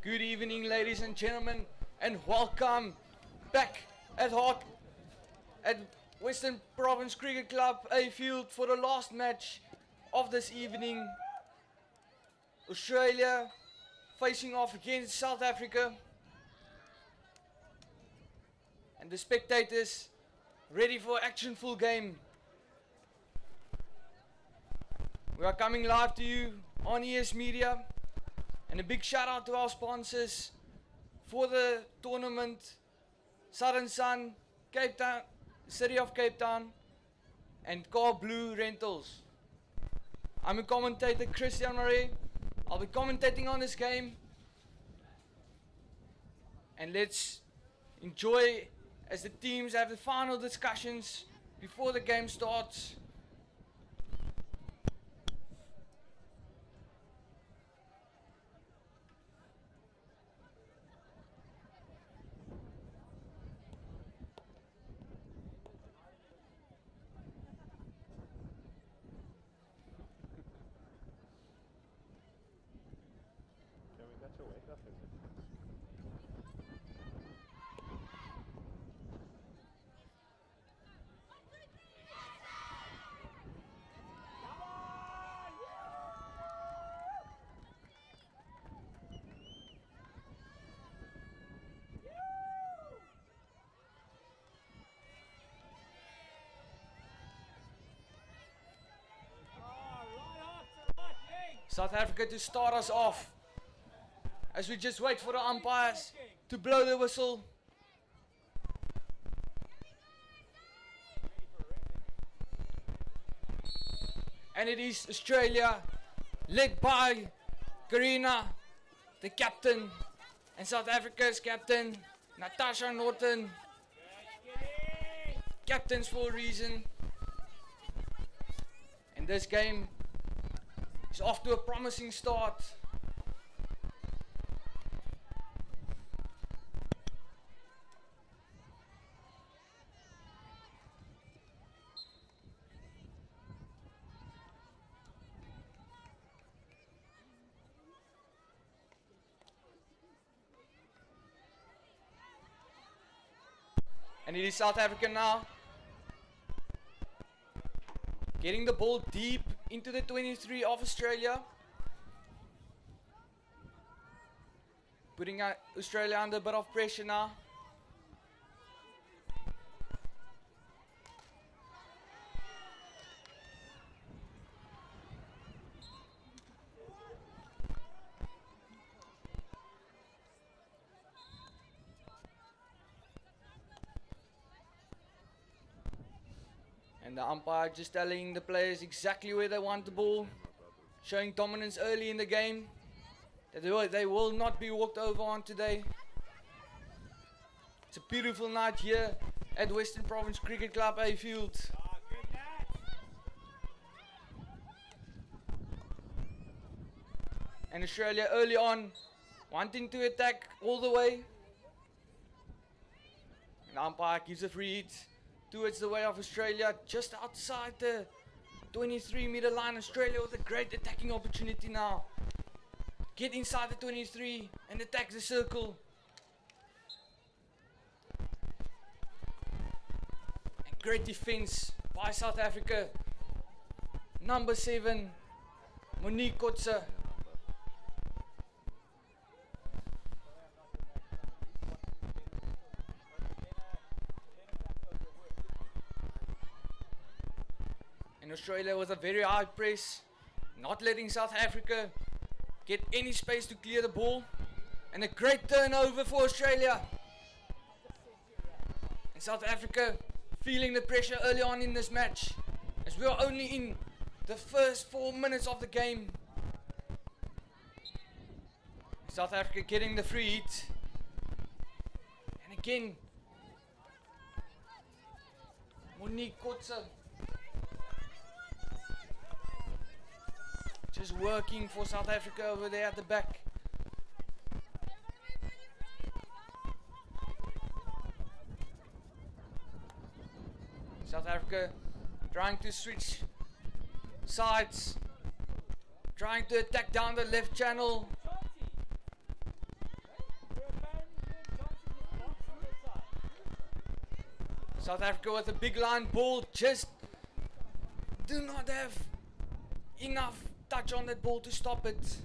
Good evening, ladies and gentlemen, and welcome back at Western Province Cricket Club A Field for the last match of this evening. Australia facing off against South Africa, and the spectators ready for action full game. We are coming live to you on ES Media, and a big shout out to our sponsors for the tournament: Southern Sun, Cape Town, City of Cape Town, and Car Blue Rentals. I'm a commentator, Christian Marie. I'll be commentating on this game, and let's enjoy as the teams have the final discussions before the game starts. South Africa to start us off, as we just wait for the umpires to blow the whistle. And it is Australia, led by Karina, the captain, and South Africa's captain, Natasha Norton. Captains for a reason. And this game is off to a promising start. And it is South Africa now, getting the ball deep into the 23 of Australia, putting Australia under a bit of pressure now. And the umpire just telling the players exactly where they want the ball, showing dominance early in the game, that they will not be walked over on today. It's a beautiful night here at Western Province Cricket Club A Field. And Australia early on wanting to attack all the way. And the umpire gives a free hit towards the way of Australia, just outside the 23-meter line. Australia with a great attacking opportunity now. Get inside the 23 and attack the circle. And great defense by South Africa. Number 7, Monique Kotze. And Australia with a very high press, not letting South Africa get any space to clear the ball. And a great turnover for Australia. And South Africa feeling the pressure early on in this match, as we are only in the first 4 minutes of the game. South Africa getting the free hit. And again, Monique Kotze just working for South Africa over there at the back. South Africa trying to switch sides, trying to attack down the left channel. South Africa with a big line ball, just do not have enough touch on that ball to stop it.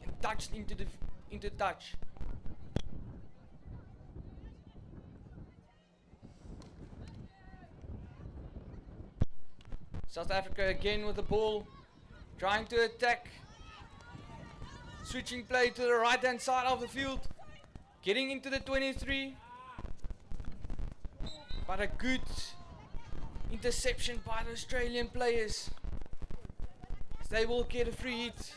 And touched into touch. South Africa again with the ball, trying to attack. Switching play to the right hand side of the field. Getting into the 23. But a good interception by the Australian players. As they will get a free hit.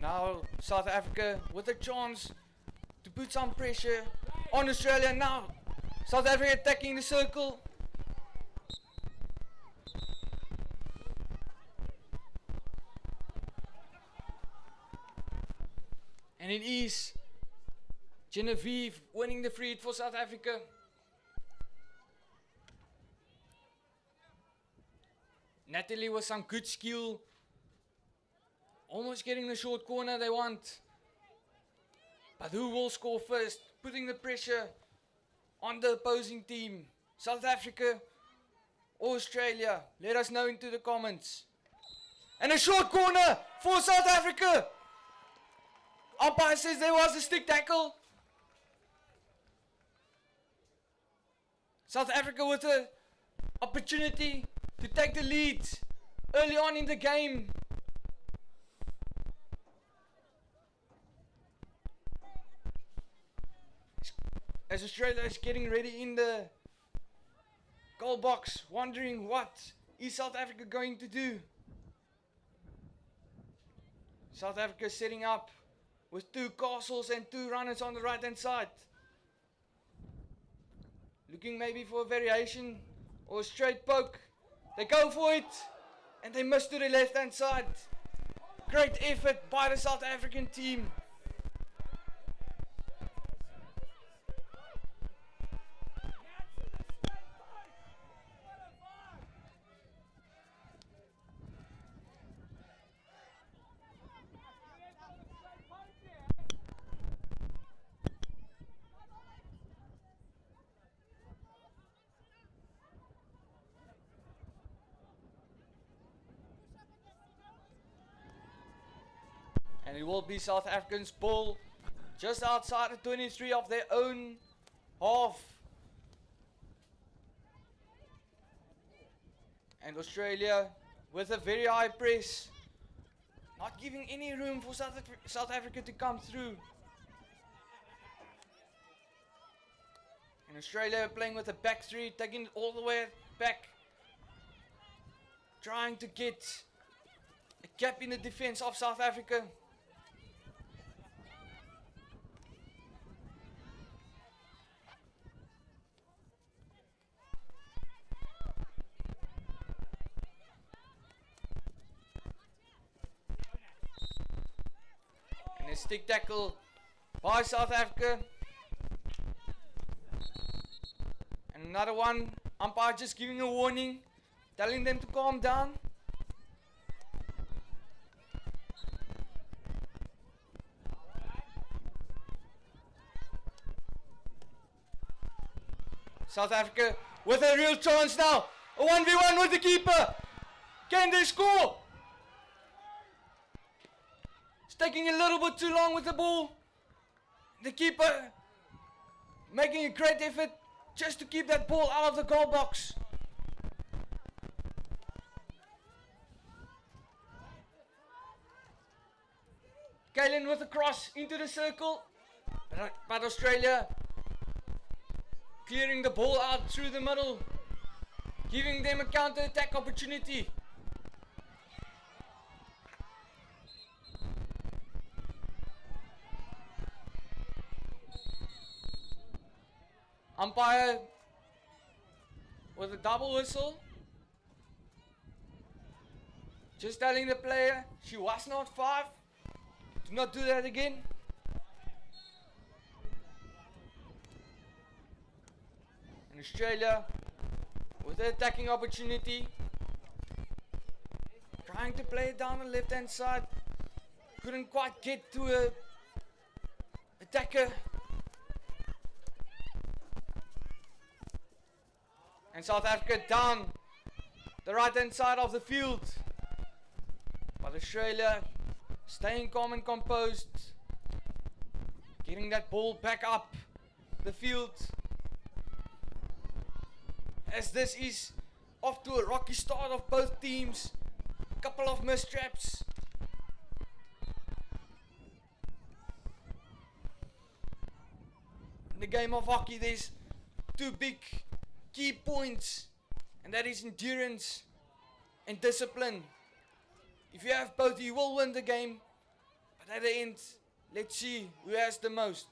Now South Africa with a chance to put some pressure on Australia. Now South Africa attacking the circle. And it is Genevieve winning the free hit for South Africa. Natalie with some good skill. Almost getting the short corner they want. But who will score first? Putting the pressure on the opposing team. South Africa or Australia? Let us know into the comments. And a short corner for South Africa. Umpire says there was a stick tackle. South Africa with an opportunity to take the lead early on in the game. As Australia is getting ready in the goal box, wondering what is South Africa going to do. South Africa setting up with two castles and two runners on the right hand side. Looking maybe for a variation or a straight poke. They go for it and they miss to the left hand side. Great effort by the South African team. And it will be South Africans' ball just outside the 23 of their own half. And Australia with a very high press. Not giving any room for South Africa to come through. And Australia playing with a back three, taking it all the way back. Trying to get a gap in the defense of South Africa. A stick tackle by South Africa. And another one. Umpire just giving a warning, telling them to calm down. South Africa with a real chance now. A 1v1 with the keeper. Can they score? Taking a little bit too long with the ball. The keeper making a great effort just to keep that ball out of the goal box. Kalen with a cross into the circle. But Australia clearing the ball out through the middle, giving them a counter-attack opportunity. Umpire with a double whistle. Just telling the player she was not 5. Do not do that again. And Australia with the attacking opportunity. Trying to play it down the left hand side. Couldn't quite get to a attacker. And South Africa down the right hand side of the field. But Australia staying calm and composed. Getting that ball back up the field. As this is off to a rocky start of both teams. Couple of mistraps. In the game of hockey there's two big key points, and that is endurance and discipline. If you have both, you will win the game, but at the end, let's see who has the most.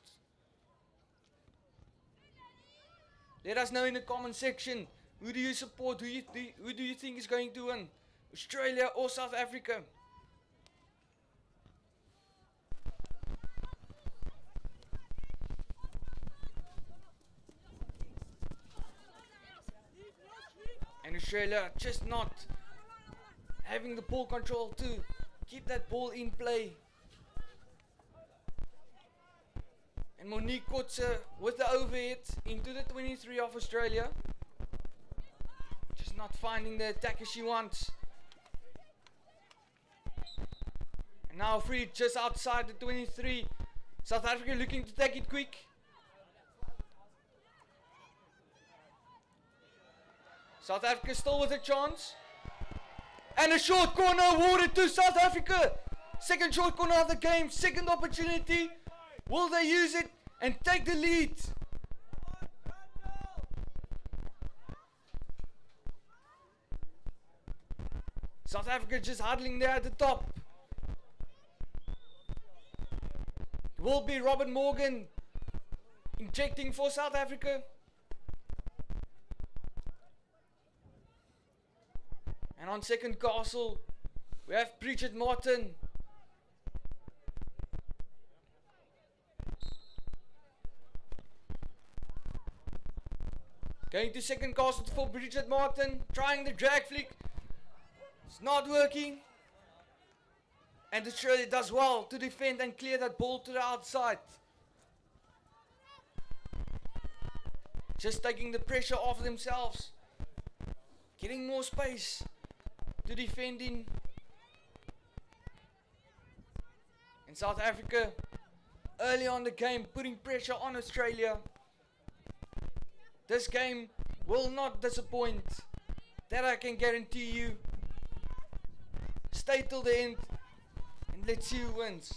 Let us know in the comment section, who do you support, who do you think is going to win, Australia or South Africa? And Australia just not having the ball control to keep that ball in play. And Monique Kotze with the overhead into the 23 of Australia. Just not finding the attacker she wants. And now free just outside the 23. South Africa looking to take it quick. South Africa still with a chance. And a short corner awarded to South Africa. Second short corner of the game. Second opportunity. Will they use it and take the lead? South Africa just huddling there at the top. It will be Robert Morgan injecting for South Africa. And on second castle, we have Bridget Martin. Going to second castle for Bridget Martin. Trying the drag flick. It's not working. And Australia does well to defend and clear that ball to the outside. Just taking the pressure off themselves. Getting more space to defend in. And South Africa early on the game putting pressure on Australia. This game will not disappoint. That I can guarantee you. Stay till the end and let's see who wins.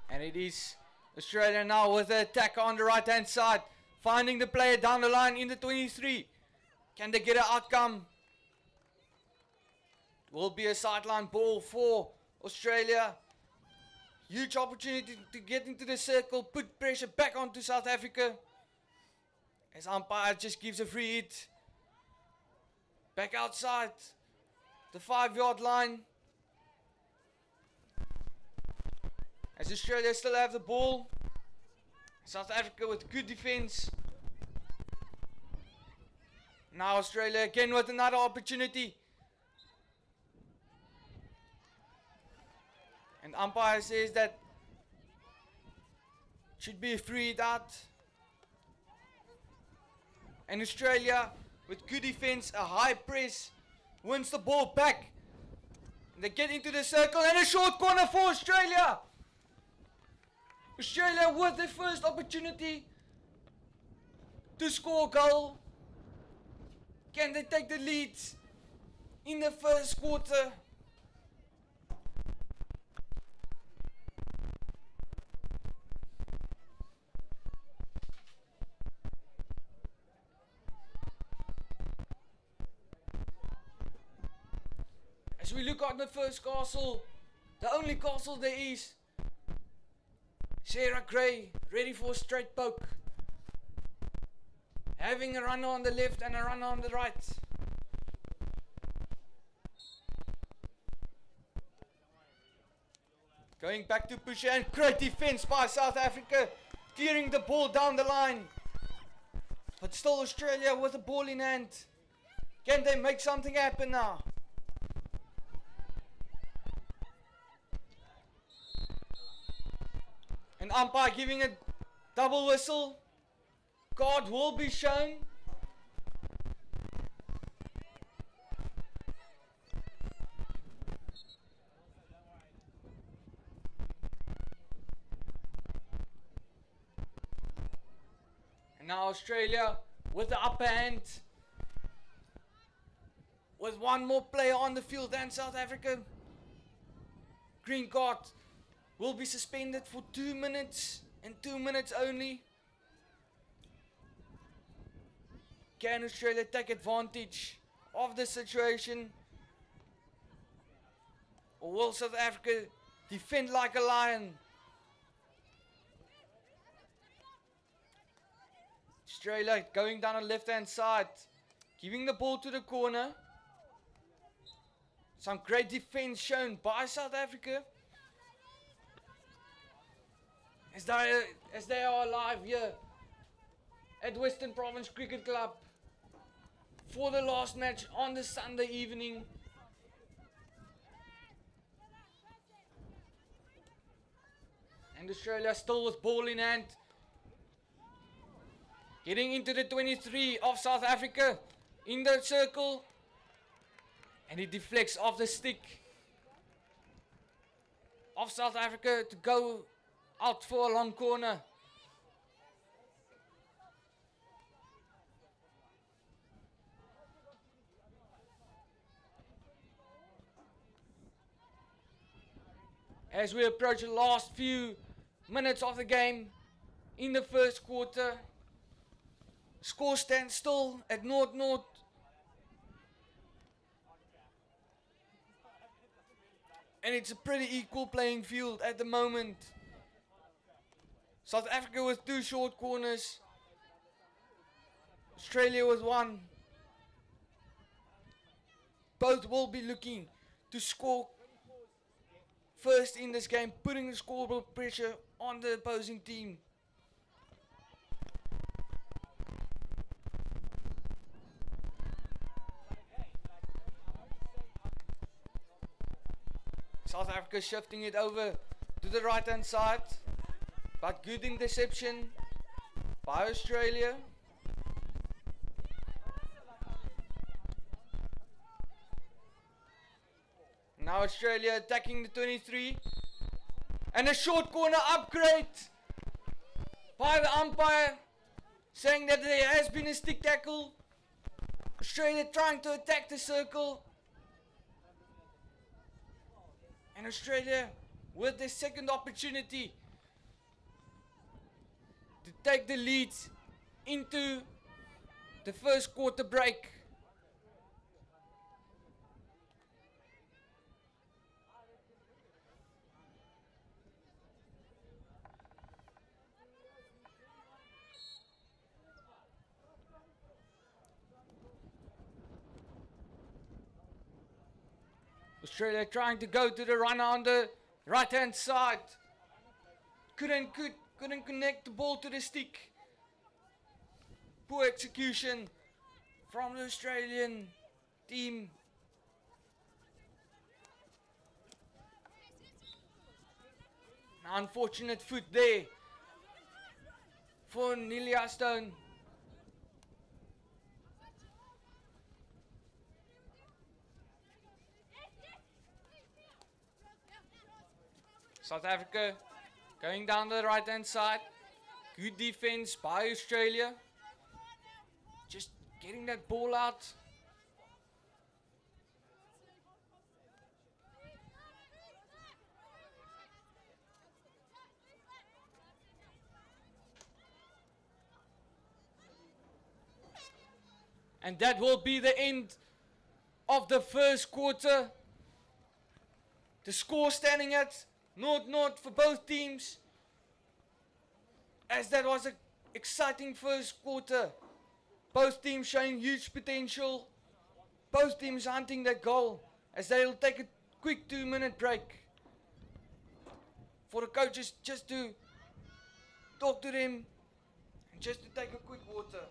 And it is Australia now with the attacker on the right hand side. Finding the player down the line in the 23. Can they get an outcome? It will be a sideline ball for Australia. Huge opportunity to get into the circle. Put pressure back onto South Africa. As umpire just gives a free hit. Back outside the 5-yard line. As Australia still have the ball. South Africa with good defense. Now Australia again with another opportunity. And umpire says that should be a free hit out. And Australia with good defense, a high press, wins the ball back. And they get into the circle and a short corner for Australia. Australia with their first opportunity to score a goal. Can they take the lead in the first quarter? As we look at the first castle, the only castle there is, Sarah Gray, ready for a straight poke. Having a runner on the left and a runner on the right. Going back to push and great defense by South Africa. Clearing the ball down the line. But still Australia with the ball in hand. Can they make something happen now? An umpire giving a double whistle. Card will be shown. And now Australia with the upper hand. With one more player on the field than South Africa. Green card will be suspended for 2 minutes and 2 minutes only. Can Australia take advantage of the situation? Or will South Africa defend like a lion? Australia going down the left hand side. Giving the ball to the corner. Some great defense shown by South Africa. As they are alive here at Western Province Cricket Club for the last match on the Sunday evening. And Australia still with ball in hand. Getting into the 23 of South Africa in the circle. And he deflects off the stick of South Africa to go out for a long corner. As we approach the last few minutes of the game in the first quarter, score stands still at 0-0. And it's a pretty equal playing field at the moment. South Africa with 2 short corners. Australia with 1. Both will be looking to score first in this game, putting the scoreboard pressure on the opposing team. South Africa shifting it over to the right hand side. But good interception by Australia. Now Australia attacking the 23. And a short corner upgrade by the umpire, saying that there has been a stick tackle. Australia trying to attack the circle. And Australia with their second opportunity to take the lead into the first quarter break. Australia trying to go to the runner on the right hand side. Couldn't connect the ball to the stick. Poor execution from the Australian team. An unfortunate foot there for Nelia Stone. South Africa going down the right hand side. Good defense by Australia. Just getting that ball out. And that will be the end of the first quarter. The score standing at 0-0 for both teams. As that was an exciting first quarter. Both teams showing huge potential. Both teams hunting that goal as they'll take a quick 2-minute break. for the coaches just to talk to them and just to take a quick water.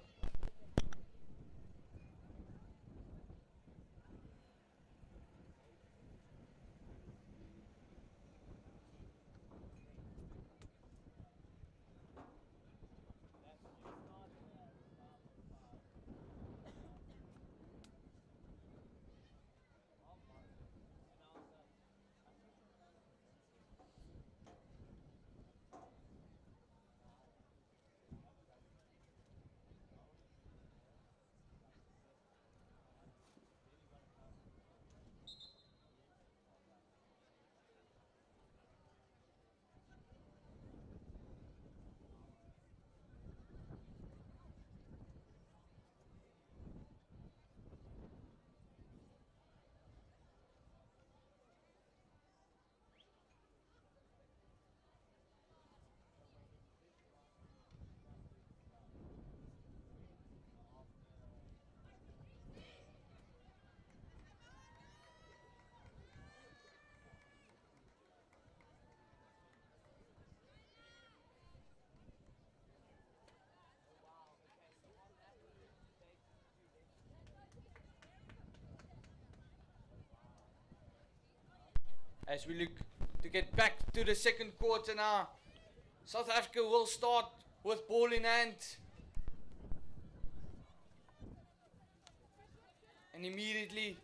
As we look to get back to the second quarter now, South Africa will start with ball in hand. And immediately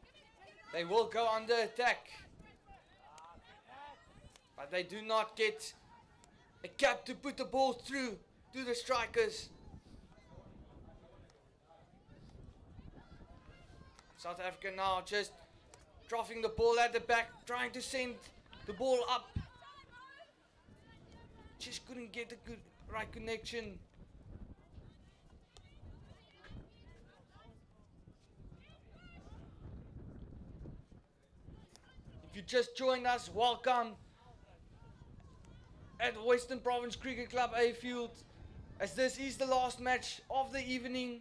they will go under attack. But they do not get a gap to put the ball through to the strikers. South Africa now just troughing the ball at the back, trying to send the ball up. Just couldn't get a good right connection. If you just joined us, welcome at Western Province Cricket Club A Field, as this is the last match of the evening.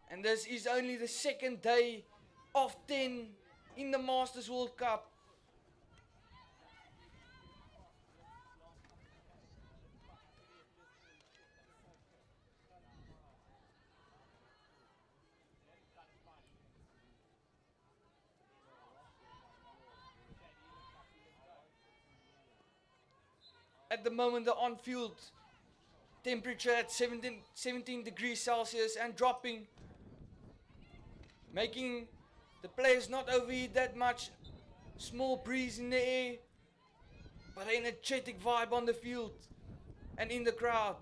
And this is only the second day of 10 in the Masters World Cup. At the moment, the on-field temperature at 17 degrees Celsius and dropping, making the players not overheat that much. Small breeze in the air, but an energetic vibe on the field and in the crowd.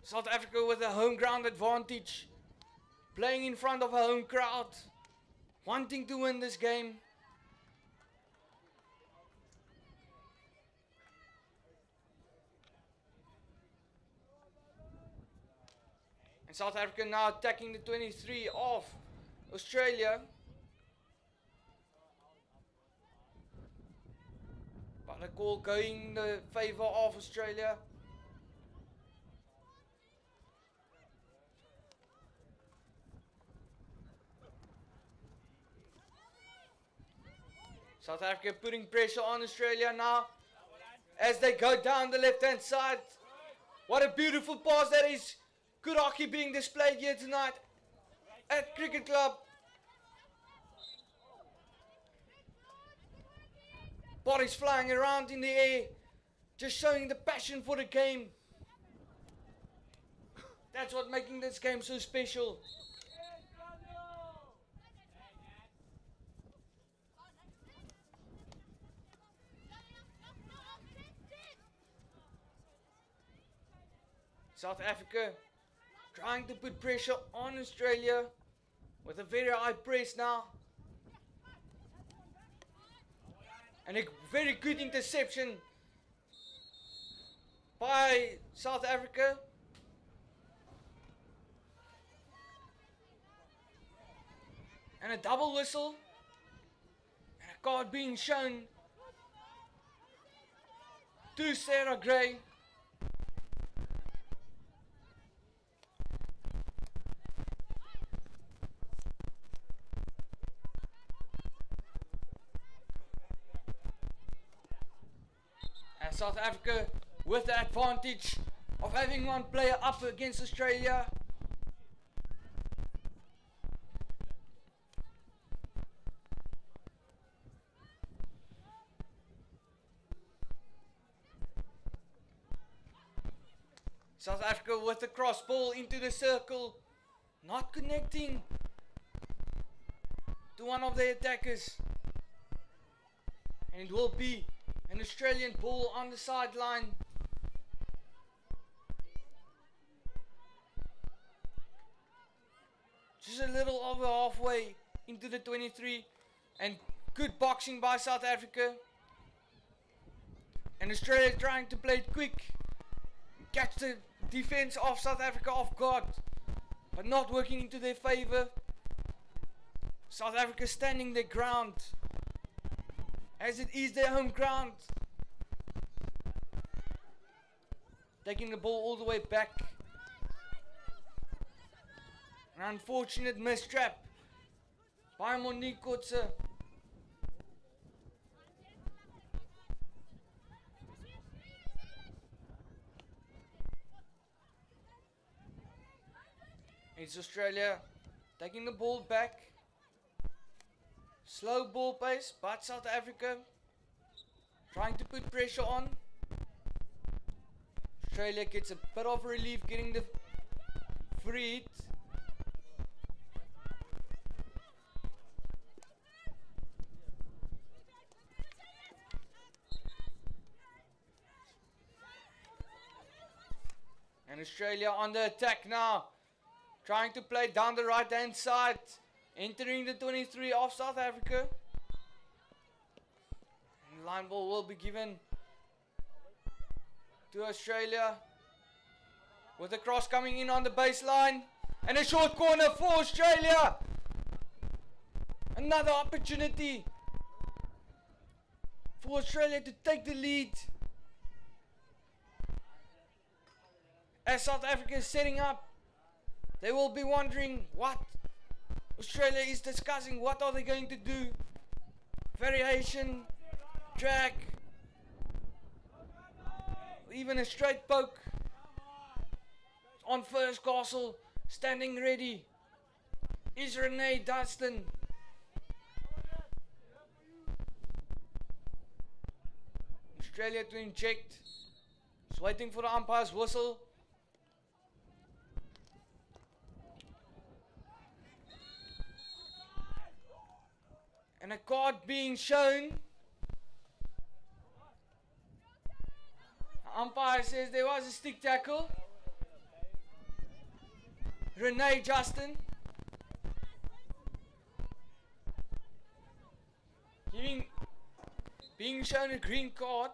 South Africa with a home ground advantage, playing in front of a home crowd, wanting to win this game. South Africa now attacking the 23 of Australia. But a call going in the favour of Australia. South Africa putting pressure on Australia now as they go down the left hand side. What a beautiful pass that is. Good hockey being displayed here tonight at Cricket Club. Bodies flying around in the air, just showing the passion for the game. That's what making this game so special. South Africa trying to put pressure on Australia with a very high press now. And a very good interception by South Africa. And a double whistle. And a card being shown to Sarah Gray. South Africa with the advantage of having one player up against Australia. South Africa with the cross ball into the circle, not connecting to one of the attackers. And it will be an Australian ball on the sideline. Just a little over halfway into the 23, and good boxing by South Africa. And Australia trying to play it quick, catch the defense of South Africa off guard, but not working into their favor. South Africa standing their ground, as it is their home ground. Taking the ball all the way back. An unfortunate mistrap by Monique Kotze. It's Australia taking the ball back. Slow ball pace, but South Africa trying to put pressure on. Australia gets a bit of relief getting the free hit. And Australia on the attack now, trying to play down the right hand side, entering the 23 of South Africa. And line ball will be given to Australia, with the cross coming in on the baseline, and a short corner for Australia. Another opportunity for Australia to take the lead, as South Africa is setting up. They will be wondering what Australia is discussing. What are they going to do? Variation, drag, even a straight poke. On first, Castle standing ready is Renee Dunstan. Australia to inject. Just waiting for the umpire's whistle. And a card being shown. The umpire says there was a stick tackle. Renee Justin being shown a green card.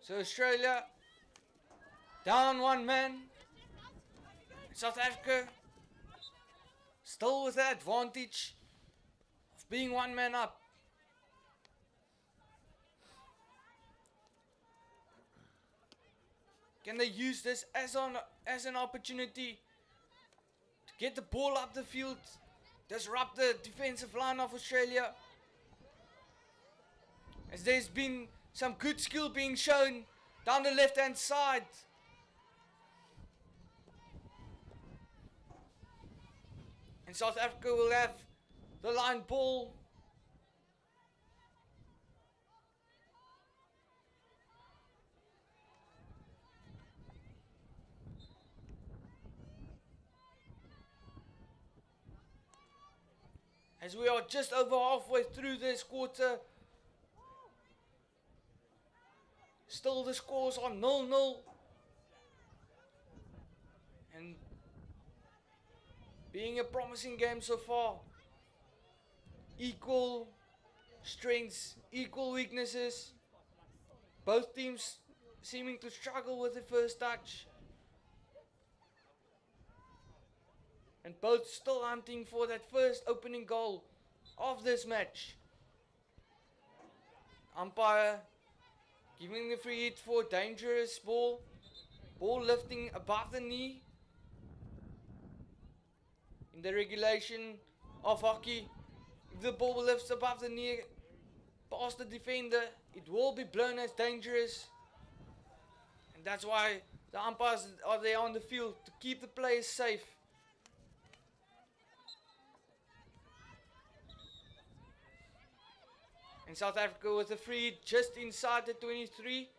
So Australia down one man. South Africa still with the advantage of being one man up. Can they use this as an opportunity to get the ball up the field, disrupt the defensive line of Australia? As there's been some good skill being shown down the left hand side. And South Africa will have the line ball. As we are just over halfway through this quarter. Still the scores are 0-0. And being a promising game so far. Equal strengths, equal weaknesses. Both teams seeming to struggle with the first touch. And both still hunting for that first opening goal of this match. Umpire giving the free hit for dangerous ball. Ball lifting above the knee. In the regulation, of hockey. If the ball lifts above the knee past the defender, it will be blown as dangerous. And that's why the umpires are there on the field to keep the players safe. And South Africa with a free just inside the 23.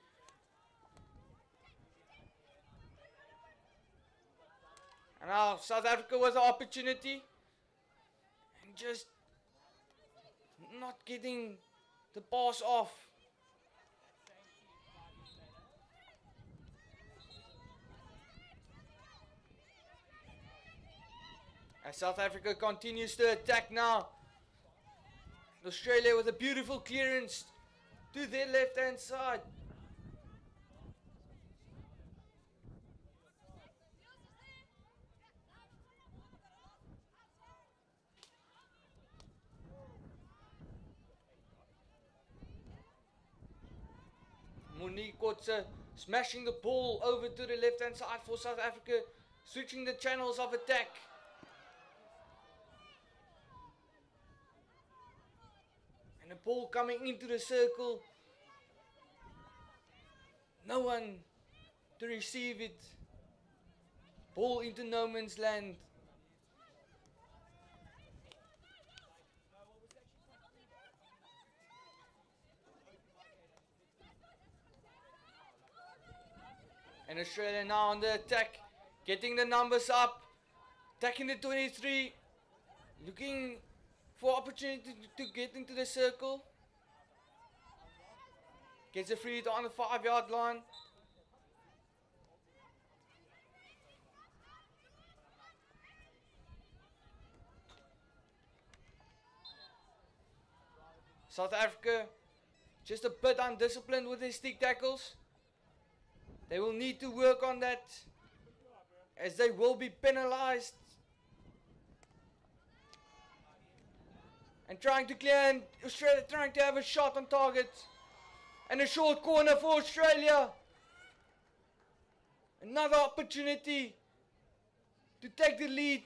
And now South Africa with the opportunity. And just not getting the pass off. As South Africa continues to attack now. Australia with a beautiful clearance to their left hand side. Monique Kotze smashing the ball over to the left hand side for South Africa, switching the channels of attack. And the ball coming into the circle. No one to receive it. Ball into no man's land. And Australia now on the attack, getting the numbers up, attacking the 23, looking for opportunity to get into the circle. Gets a free hit on the 5-yard line. South Africa just a bit undisciplined with their stick tackles. They will need to work on that, as they will be penalized. And trying to clear, and Australia trying to have a shot on target. And a short corner for Australia. Another opportunity to take the lead.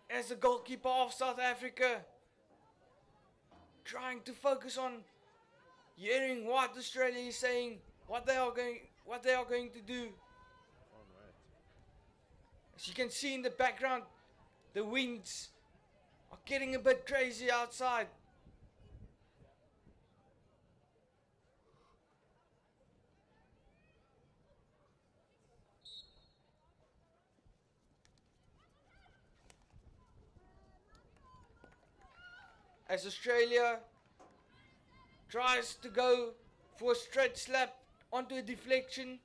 As the goalkeeper of South Africa trying to focus on hearing what Australia is saying, what they are going to do. As you can see in the background, the winds are getting a bit crazy outside. As Australia tries to go for a straight slap onto a deflection,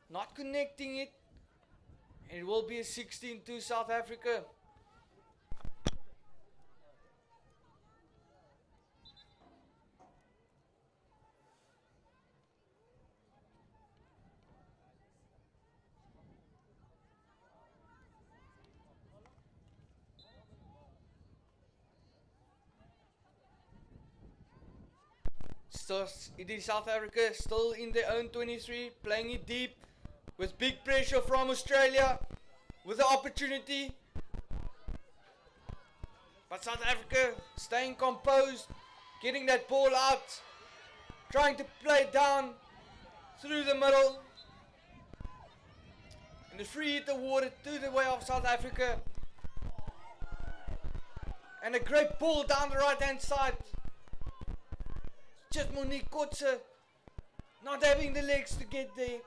not connecting it, and it will be a 16 to South Africa. So it is South Africa still in their own 23, playing it deep with big pressure from Australia with the opportunity. But South Africa staying composed, getting that ball out, trying to play down through the middle. And the free hit awarded to the way of South Africa. And a great ball down the right hand side. Just Monique Kotze not having the legs to get there.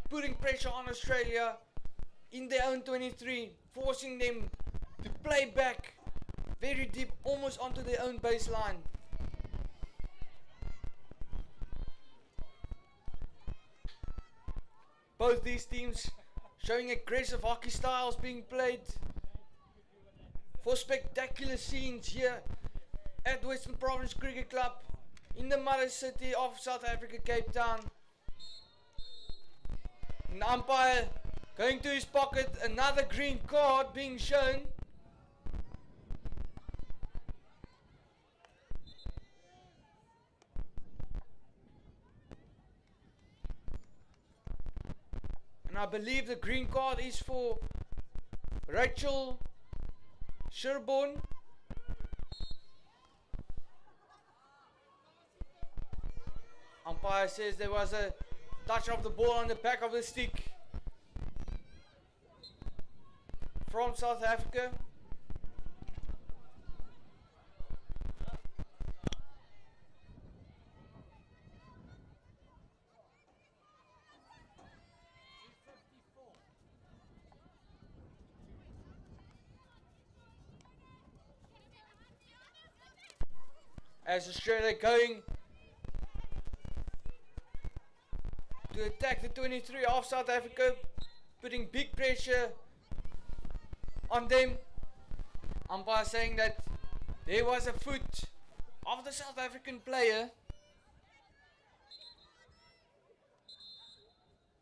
Putting pressure on Australia in their own 23, forcing them to play back very deep, almost onto their own baseline. Both these teams showing aggressive hockey styles being played for spectacular scenes here at Western Province Cricket Club in the mother city of South Africa, Cape Town. An umpire going to his pocket, another green card being shown. And I believe the green card is for Rachel Sherborne. Umpire says there was a touch of the ball on the back of the stick from South Africa. As Australia going to attack the 23 of South Africa, putting big pressure on them. Umpire saying that there was a foot of the South African player,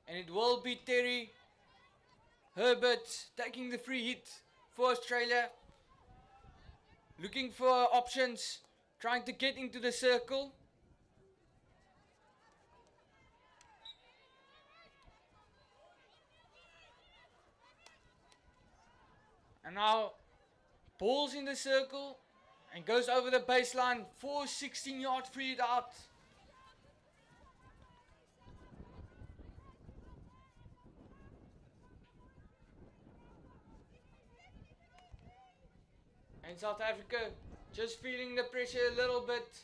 and it will be Terry Herbert taking the free hit for Australia, looking for options, trying to get into the circle. And now ball's in the circle and goes over the baseline for 16-yard free hit out. And South Africa just feeling the pressure a little bit,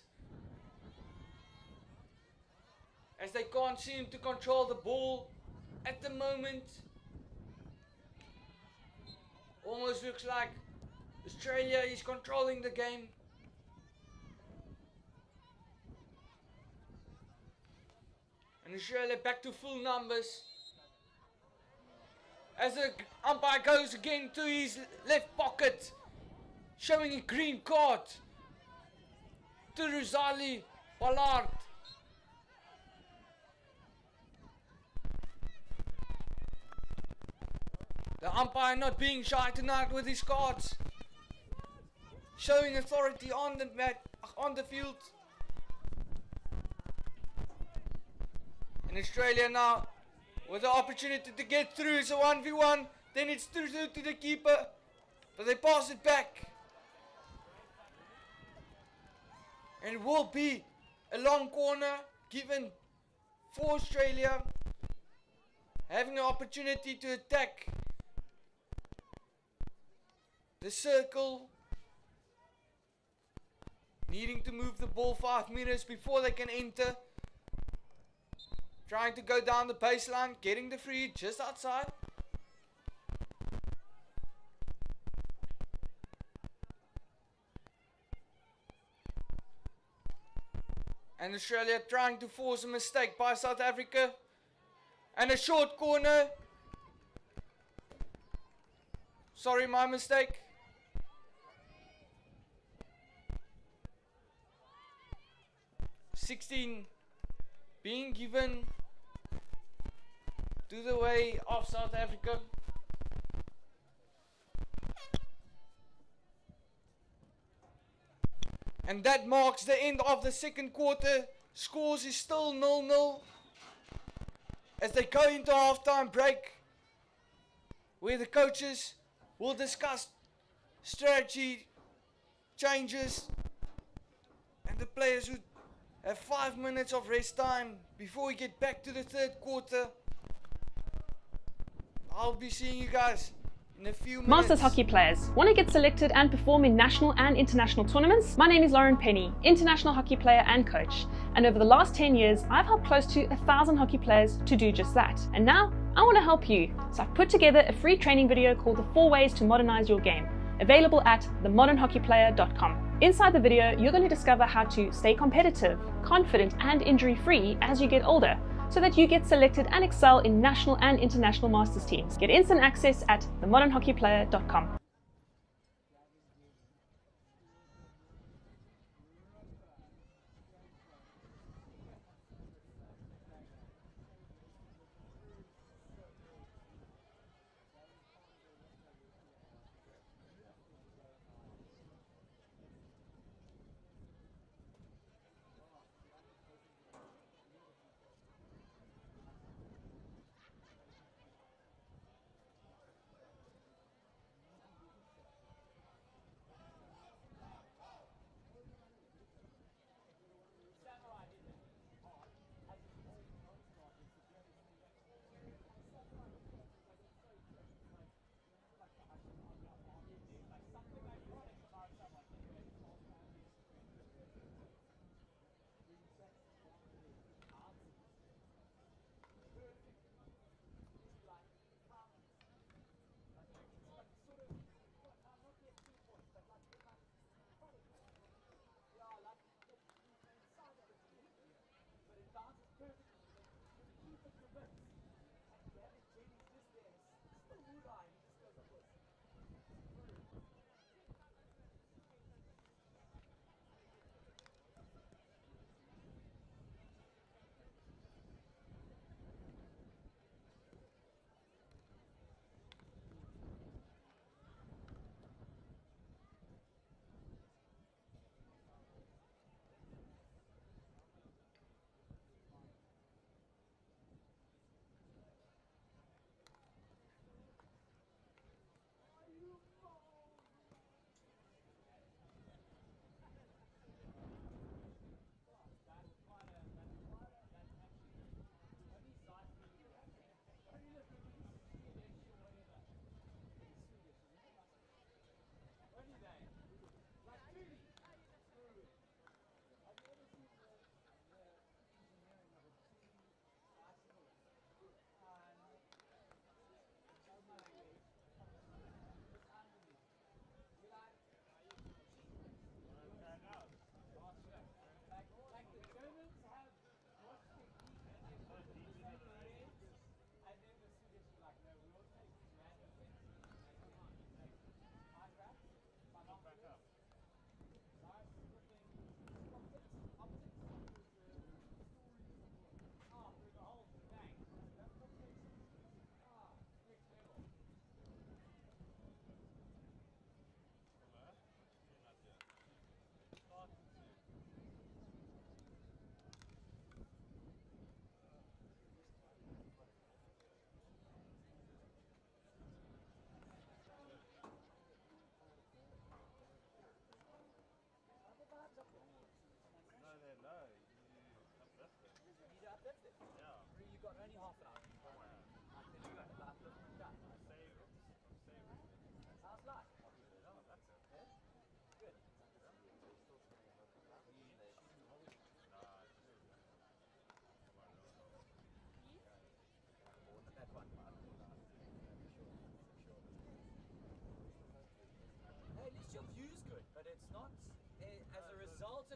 as they can't seem to control the ball at the moment. Almost looks like Australia is controlling the game. And Australia back to full numbers. As the umpire goes again to his left pocket, showing a green card to Rosalie Ballard. The umpire not being shy tonight with his cards, showing authority on the mat, on the field. And Australia now with the opportunity to get through. It's a 1v1, then it's through to the keeper, but they pass it back. And it will be a long corner given for Australia, having the opportunity to attack the circle, needing to move the ball 5 meters before they can enter, trying to go down the baseline, getting the free just outside. And Australia trying to force a mistake by South Africa. And a short corner. Sorry, my mistake. (16) being given to the way of South Africa. And that marks the end of the second quarter. Scores is still 0-0 as they go into halftime break, where the coaches will discuss strategy changes and the players would have 5 minutes of rest time before we get back to the third quarter. I'll be seeing you guys in a few minutes. Masters hockey players, want to get selected and perform in national and international tournaments? My name is Lauren Penny, international hockey player and coach. And over the last 10 years, I've helped close to 1,000 hockey players to do just that. And now, I want to help you. So I've put together a free training video called The 4 Ways to Modernize Your Game, available at themodernhockeyplayer.com. Inside the video, you're going to discover how to stay competitive, confident and injury-free as you get older, so that you get selected and excel in national and international masters teams. Get instant access at themodernhockeyplayer.com.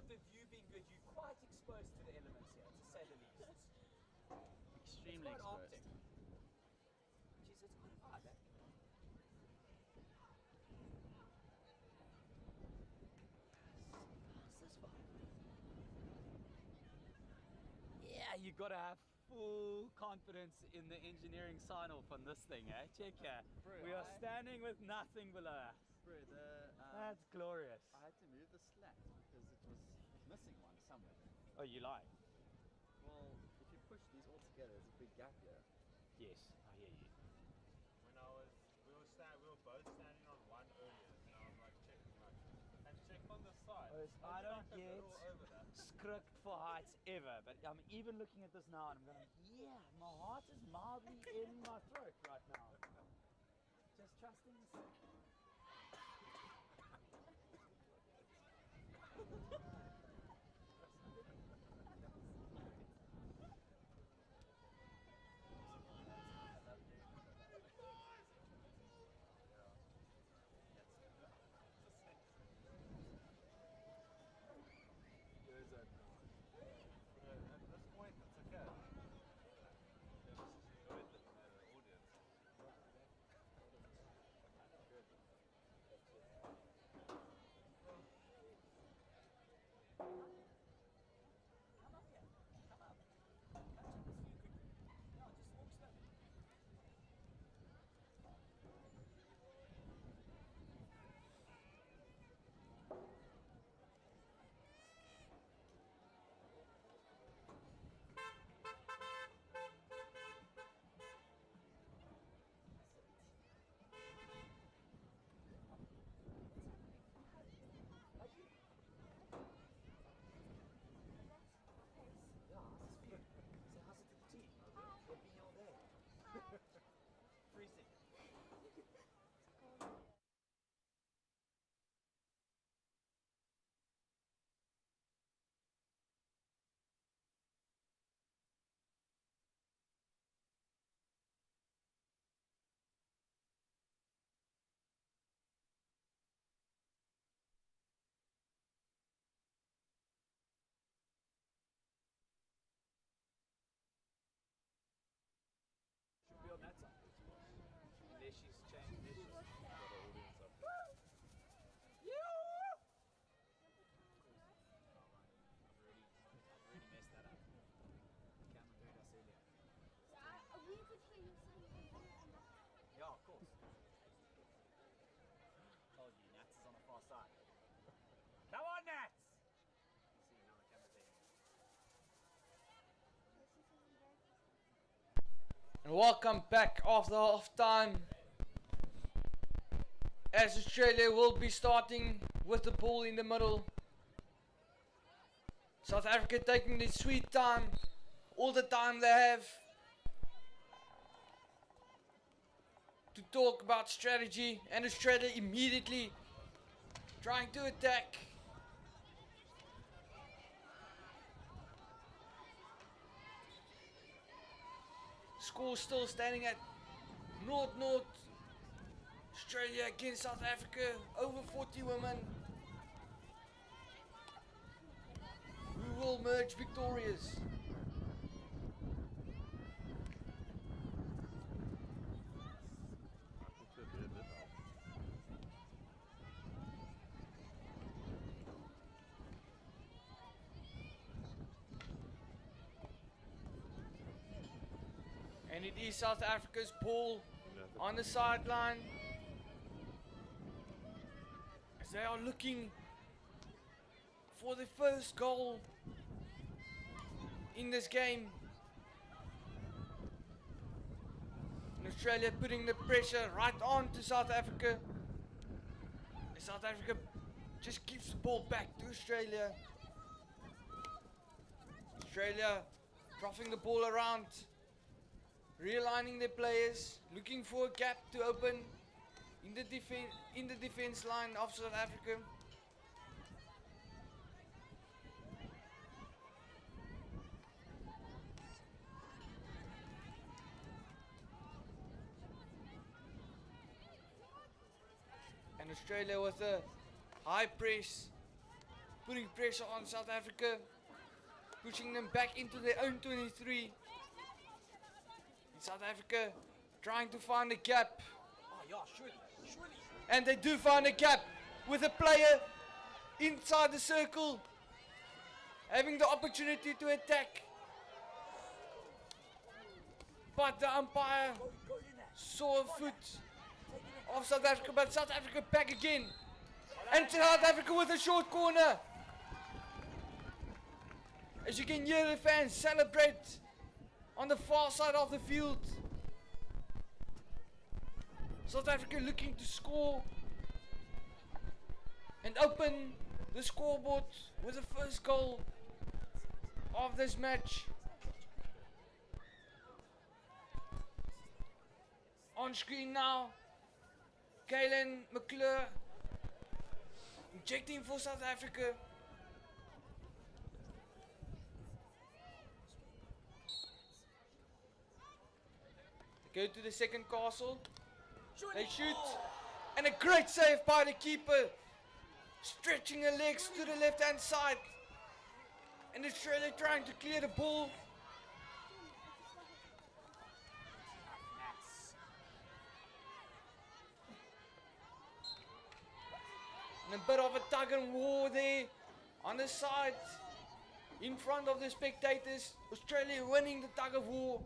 of the view being good, you're quite exposed to the elements here, to say the least. Extremely It's quite exposed. Arctic. Jeez, it's quite hard, eh? How's this one? Yeah, you gotta have full confidence in the engineering sign-off on this thing, eh? Check here. Bro, We are standing with nothing below us. Bro, That's glorious. I had to move the slat because it was missing one somewhere. Oh, you lie? Well, if you push these all together, there's a big gap here. Yes, I hear you. When we were both standing on one earlier, and I was like checking, and check on the side. I Maybe don't like a get little over that. script for heights ever, but I'm even looking at this now and I'm going, yeah, my heart is mildly in my throat right now. Just trusting the system. At this point, it's okay. Yeah, this is good looking at the audience. Come up here. Come up. Come check this view quickly. No, just walk slowly. Yeah, how's this view? So how's it to the team? They'll be all day. Freezing. Should be on that side. Unless she's changed. Unless she's got her audience up. I've already messed that up. Cameron heard us earlier. We could hear you saying Yeah, of course. Told you, Nats is on the far side. Come on, Nats! You see, now the camera's taking it. And welcome back after half time. As Australia will be starting with the ball in the middle. South Africa taking their sweet time, all the time they have to talk about strategy, and Australia immediately trying to attack. Score still standing at 0-0. Australia against South Africa, over 40 women. Who will emerge victorious? And it is South Africa's ball on the sideline, as they are looking for the first goal in this game. And Australia putting the pressure right on to South Africa. And South Africa just gives the ball back to Australia. Australia dropping the ball around, realigning their players, looking for a gap to open in the defense line of South Africa. And Australia with a high press, putting pressure on South Africa, pushing them back into their own 23. South Africa trying to find a gap. Oh, yeah, surely. And they do find a gap with a player inside the circle, having the opportunity to attack. But the umpire Go in there. saw a foot of South Africa, but South Africa back again. And South Africa with a short corner. As you can hear the fans celebrate on the far side of the field. South Africa looking to score and open the scoreboard with the first goal of this match. On screen now, Kalen McClure injecting for South Africa. They go to the second castle. They shoot. And a great save by the keeper. Stretching her legs to the left hand side. And Australia trying to clear the ball. And a bit of a tug and war there on the side. In front of the spectators. Australia winning the tug of war.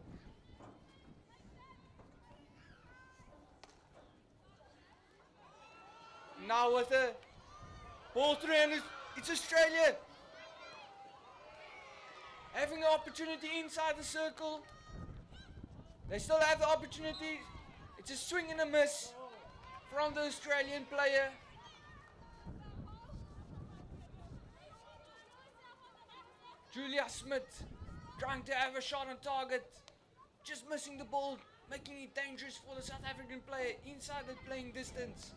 Now with the ball through, and it's Australia having an opportunity inside the circle. They still have the opportunity. It's a swing and a miss from the Australian player. Julia Smith trying to have a shot on target, just missing the ball, making it dangerous for the South African player inside the playing distance.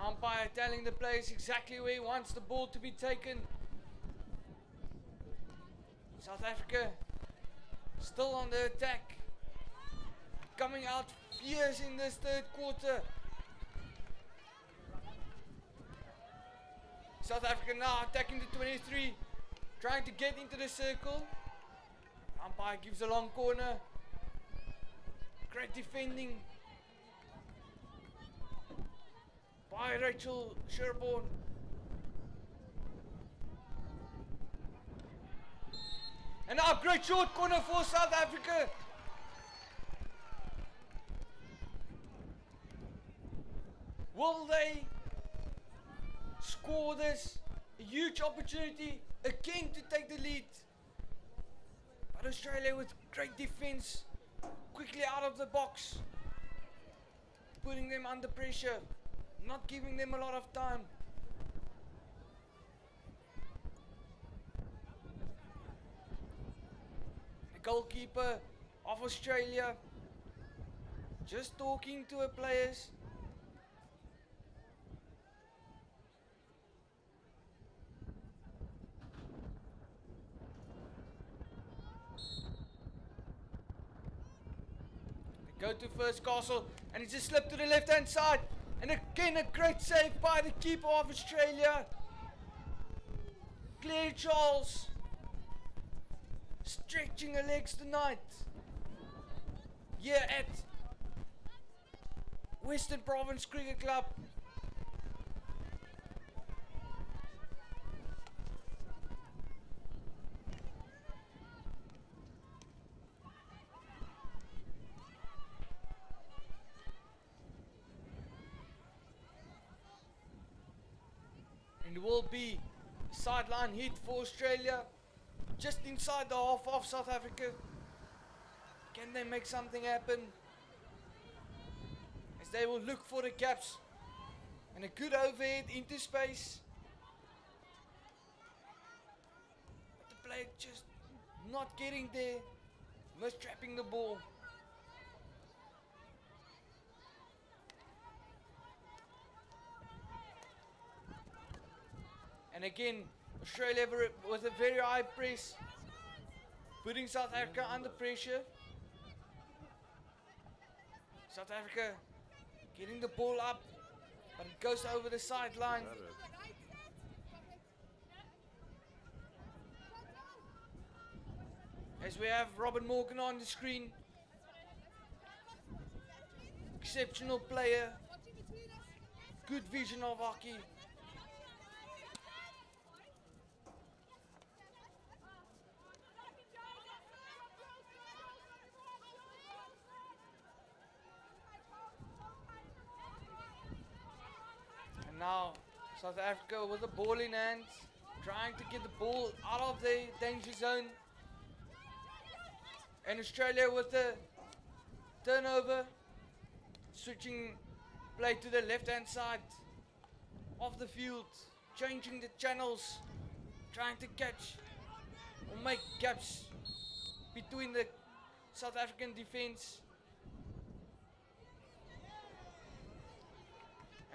Umpire telling the players exactly where he wants the ball to be taken. South Africa still on the attack. Coming out fierce in this third quarter. South Africa now attacking the 23. Trying to get into the circle. Umpire gives a long corner. Great defending by Rachel Sherborne. And now great short corner for South Africa. Will they score this? A huge opportunity again to take the lead. But Australia with great defense, quickly out of the box, putting them under pressure. Not giving them a lot of time. The goalkeeper of Australia just talking to her players. They go to first castle and it's a slip to the left hand side. And again a great save by the keeper of Australia, Claire Charles, stretching her legs tonight here at Western Province Cricket Club. It will be a sideline hit for Australia, just inside the half of South Africa. Can they make something happen? As they will look for the gaps and a good overhead into space. But the player just not getting there, mistrapping the ball. And again, Australia with a very high press, putting South Africa under pressure. South Africa getting the ball up, but it goes over the sideline. As we have Robin Morgan on the screen. Exceptional player. Good vision of hockey. And now South Africa with the ball in hand, trying to get the ball out of the danger zone. And Australia with the turnover, switching play to the left hand side of the field, changing the channels, trying to catch or make gaps between the South African defense.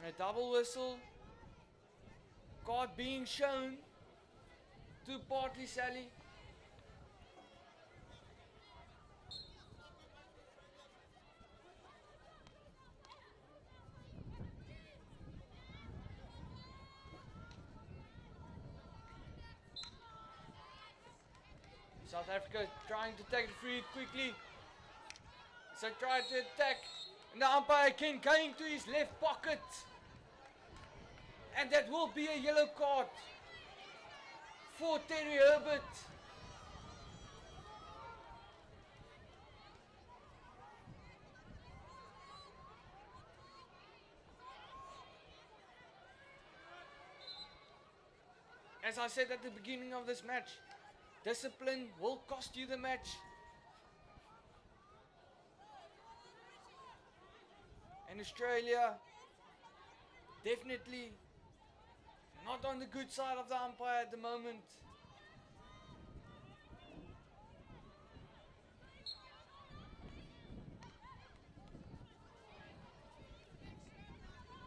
And a double whistle, card being shown to Partly Sally. South Africa trying to take the free quickly. So try to attack. And the umpire again going to his left pocket. And that will be a yellow card for Terry Herbert. As I said at the beginning of this match, discipline will cost you the match. And Australia definitely not on the good side of the umpire at the moment.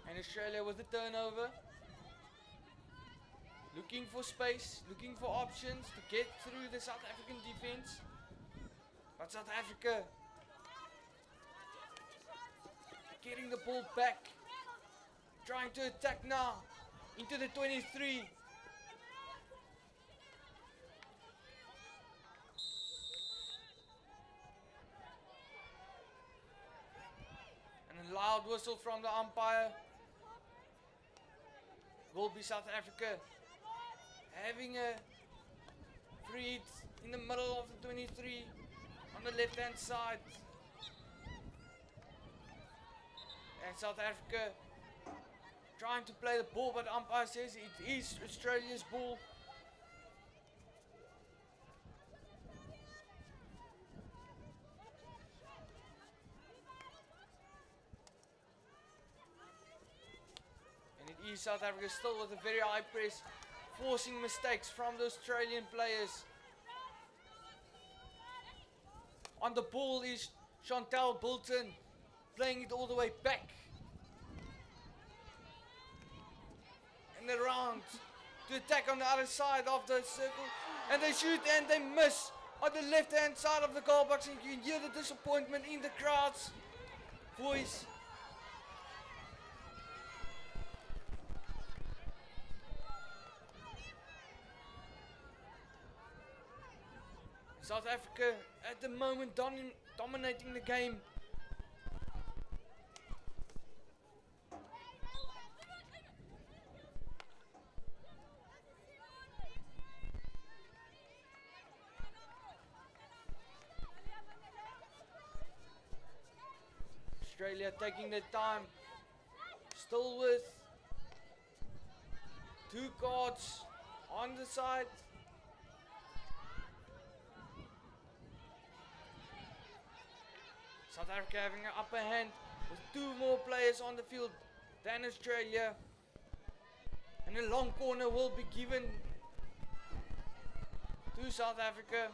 And Australia with the turnover. Looking for space, looking for options to get through the South African defense. But South Africa getting the ball back. Trying to attack now into the 23. And a loud whistle from the umpire. Will be South Africa having a free hit in the middle of the 23 on the left hand side. And South Africa trying to play the ball, but the umpire says it is Australia's ball. And it is South Africa still with a very high press, forcing mistakes from the Australian players. On the ball is Chantal Bolton, playing it all the way back. And around to attack on the other side of the circle. And they shoot and they miss on the left hand side of the goal box. And you can hear the disappointment in the crowd's voice. South Africa at the moment dominating the game. Australia taking their time, still with 2 cards on the side. South Africa having an upper hand with 2 more players on the field than Australia. And a long corner will be given to South Africa.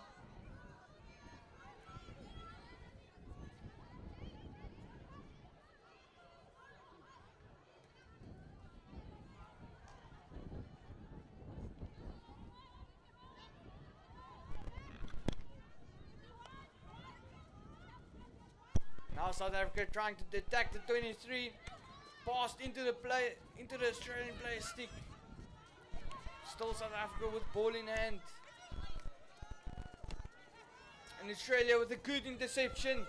Now South Africa trying to attack the 23. Passed into the Australian player's stick. Still South Africa with ball in hand. And Australia with a good interception.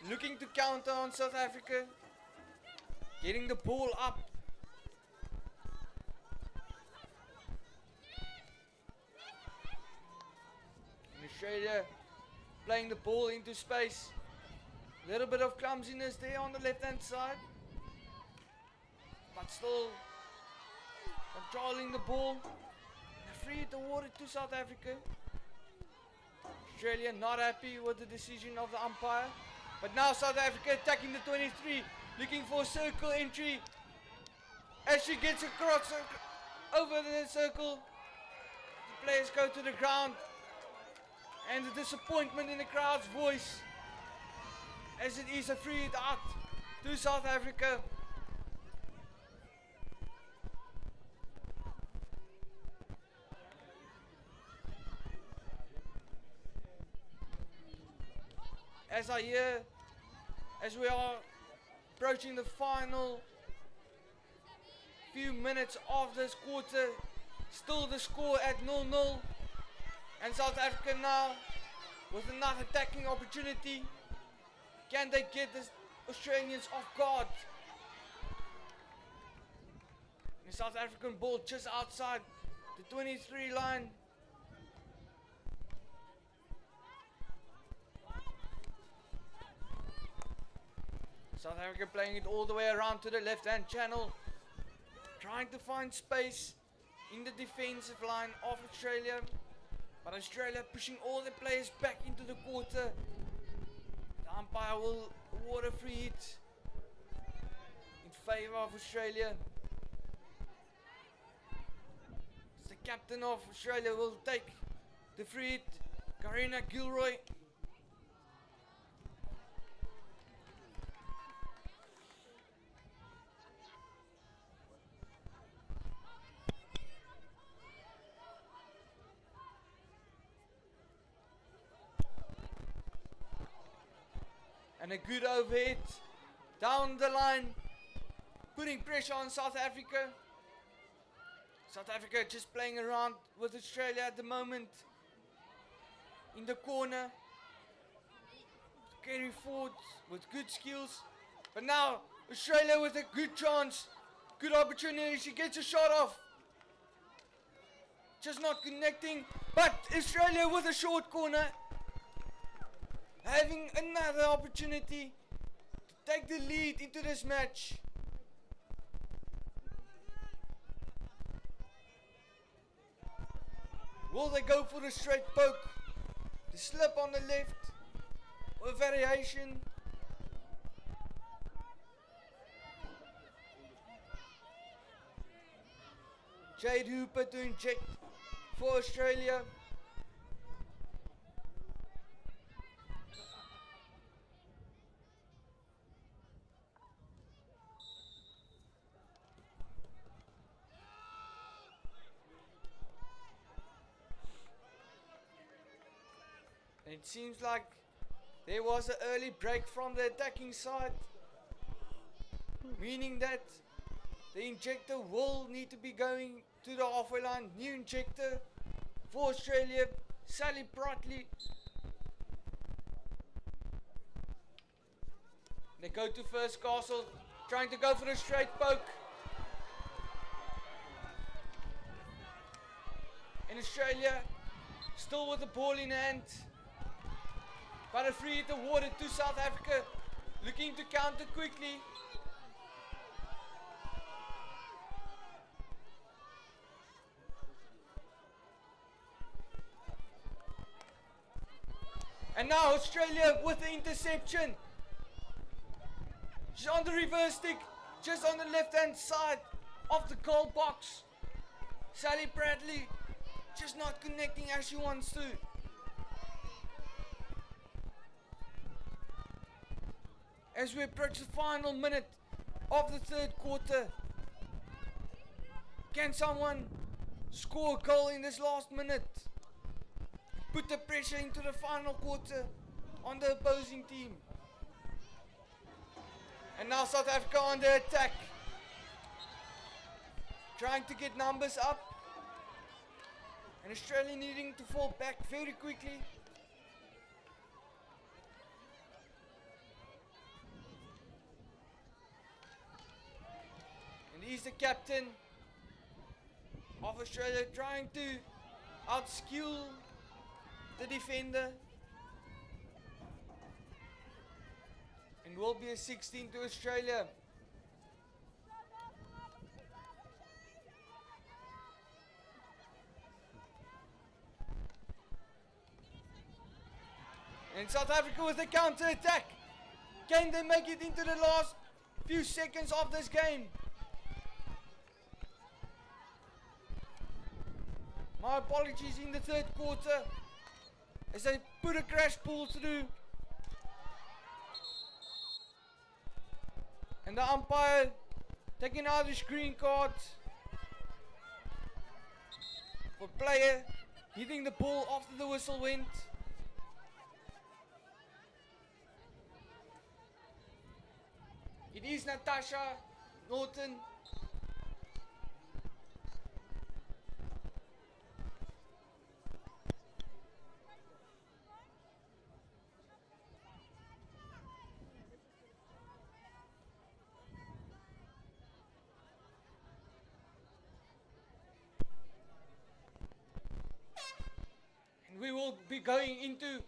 Looking to counter on South Africa. Getting the ball up. And Australia playing the ball into space. Little bit of clumsiness there on the left hand side. But still controlling the ball. And free hit awarded to South Africa. Australia not happy with the decision of the umpire. But now South Africa attacking the 23. Looking for a circle entry. As she gets across over the circle. The players go to the ground. And the disappointment in the crowd's voice. As it is a free hit out to South Africa. As we are approaching the final few minutes of this quarter, still the score at 0-0, and South Africa now with another attacking opportunity. Can they get the Australians off guard? The South African ball just outside the 23 line. South Africa playing it all the way around to the left hand channel. Trying to find space in the defensive line of Australia. But Australia pushing all the players back into the quarter. The umpire will award a free hit in favour of Australia. The captain of Australia will take the free hit, Karina Gilroy. And a good overhead down the line, putting pressure on South Africa. South Africa just playing around with Australia at the moment. In the corner. Carry forward with good skills. But now Australia with a good chance. Good opportunity. She gets a shot off. Just not connecting. But Australia with a short corner. Having another opportunity to take the lead into this match. Will they go for the straight poke? The slip on the left? Or variation? Jade Hooper to inject for Australia. It seems like there was an early break from the attacking side, meaning that the injector will need to be going to the halfway line. New injector for Australia, Sally Protley. They go to first castle, trying to go for a straight poke. In Australia, still with the ball in hand. But a free hit awarded to South Africa, looking to counter quickly. And now Australia with the interception. She's on the reverse stick, just on the left hand side of the goal box. Sally Bradley just not connecting as she wants to. As we approach the final minute of the third quarter, can someone score a goal in this last minute? Put the pressure into the final quarter on the opposing team. And now South Africa on the attack. Trying to get numbers up. And Australia needing to fall back very quickly. And he's the captain of Australia, trying to outskill the defender. And will be a 16 to Australia. And South Africa with a counter attack. Can they make it into the last few seconds of this game? My apologies in the third quarter as they put a crash pull through. And the umpire taking out his green card for player hitting the ball after the whistle went. It is Natasha Norton. And we will be going into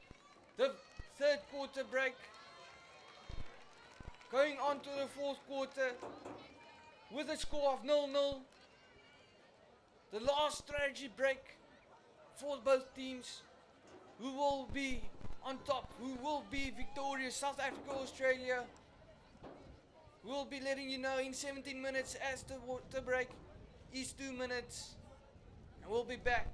the third quarter break. Going on to the fourth quarter with a score of 0-0. The last strategy break for both teams. Who will be on top? Who will be victorious? South Africa or Australia? We'll be letting you know in 17 minutes as the water break is 2 minutes. And we'll be back.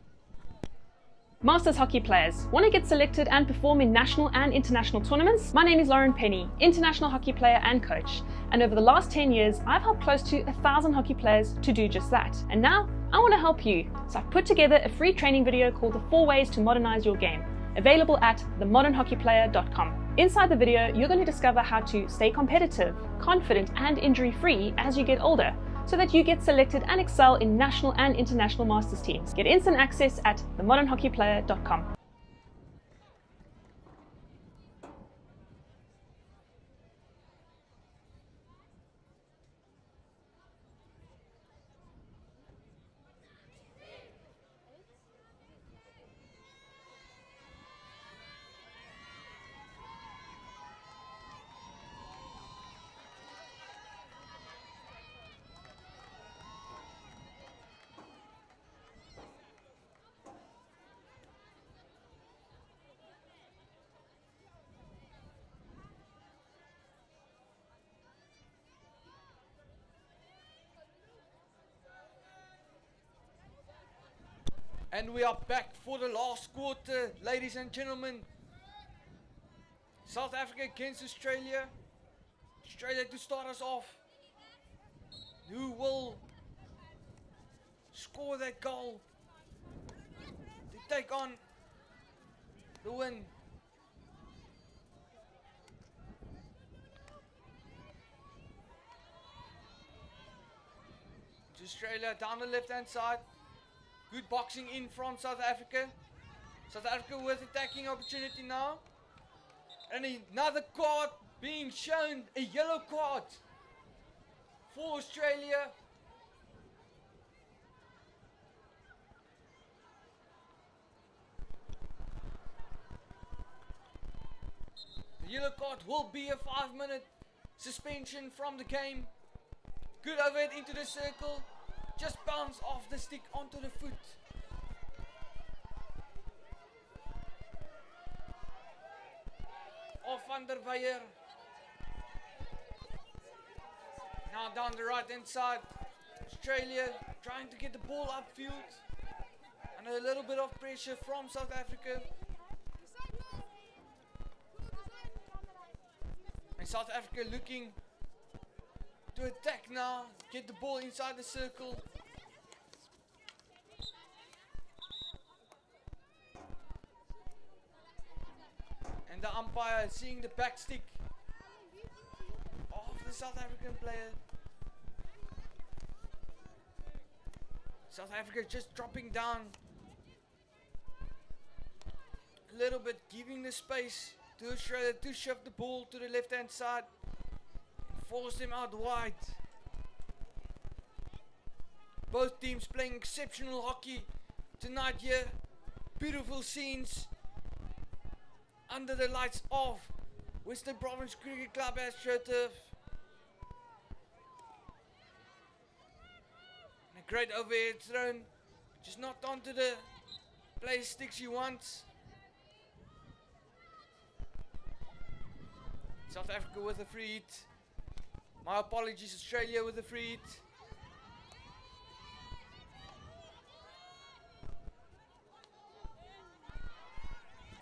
Masters hockey players, want to get selected and perform in national and international tournaments? My name is Lauren Penny, international hockey player and coach. And over the last 10 years, I've helped close to 1,000 hockey players to do just that. And now, I want to help you. So I've put together a free training video called The 4 Ways to Modernize Your Game, available at themodernhockeyplayer.com. Inside the video, you're going to discover how to stay competitive, confident and injury-free as you get older, so that you get selected and excel in national and international masters teams. Get instant access at themodernhockeyplayer.com. And we are back for the last quarter, ladies and gentlemen. South Africa against Australia. Australia to start us off. Who will score that goal to take on the win? It's Australia down the left hand side. Good boxing in from South Africa. South Africa with attacking opportunity now. And another card being shown, a yellow card for Australia. The yellow card will be a 5-minute suspension from the game. Good overhead into the circle. Just bounce off the stick onto the foot. Of Van der Weyer. Now down the right hand side. Australia trying to get the ball upfield. And a little bit of pressure from South Africa. And South Africa looking to attack now, get the ball inside the circle. And the umpire seeing the back stick of the the South African player. South Africa just dropping down a little bit, giving the space to Australia to shift the ball to the left hand side, force them out wide. Both teams playing exceptional hockey tonight here. Beautiful scenes under the lights of Western Province Cricket Club AstroTurf. And a great overhead thrown, just not onto the play sticks he wants. South Africa with a free hit. My apologies, Australia with a free hit.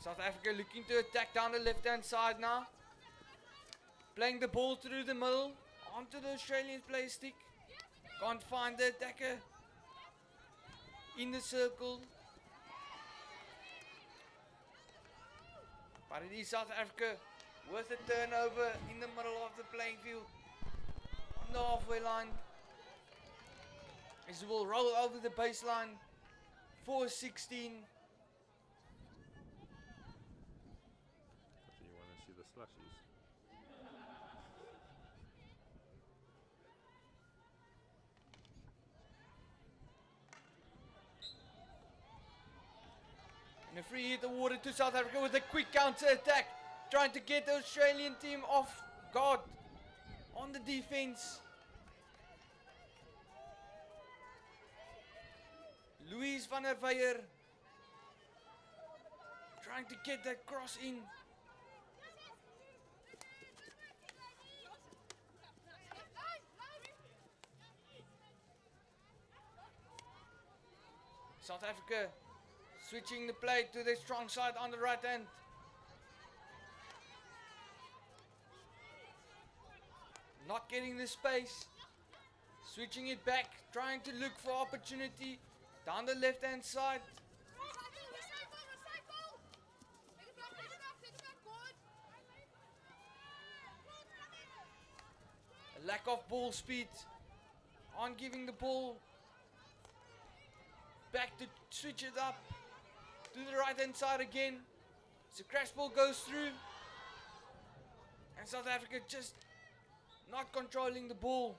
South Africa looking to attack down the left hand side now. Playing the ball through the middle onto the Australian play stick. Can't find the attacker in the circle. But it is South Africa with a turnover in the middle of the playing field on the halfway line. As it will roll over the baseline for 16. Do you want to see the slushies? And a free hit awarded to South Africa with a quick counter attack, trying to get the Australian team off guard on the defense. Louise van der Weyer trying to get that cross in. South Africa switching the play to the strong side on the right hand. Not getting the space. Switching it back, trying to look for opportunity down the left hand side. A lack of ball speed. On giving the ball back to switch it up to the right hand side again. So crash ball goes through. And South Africa just not controlling the ball.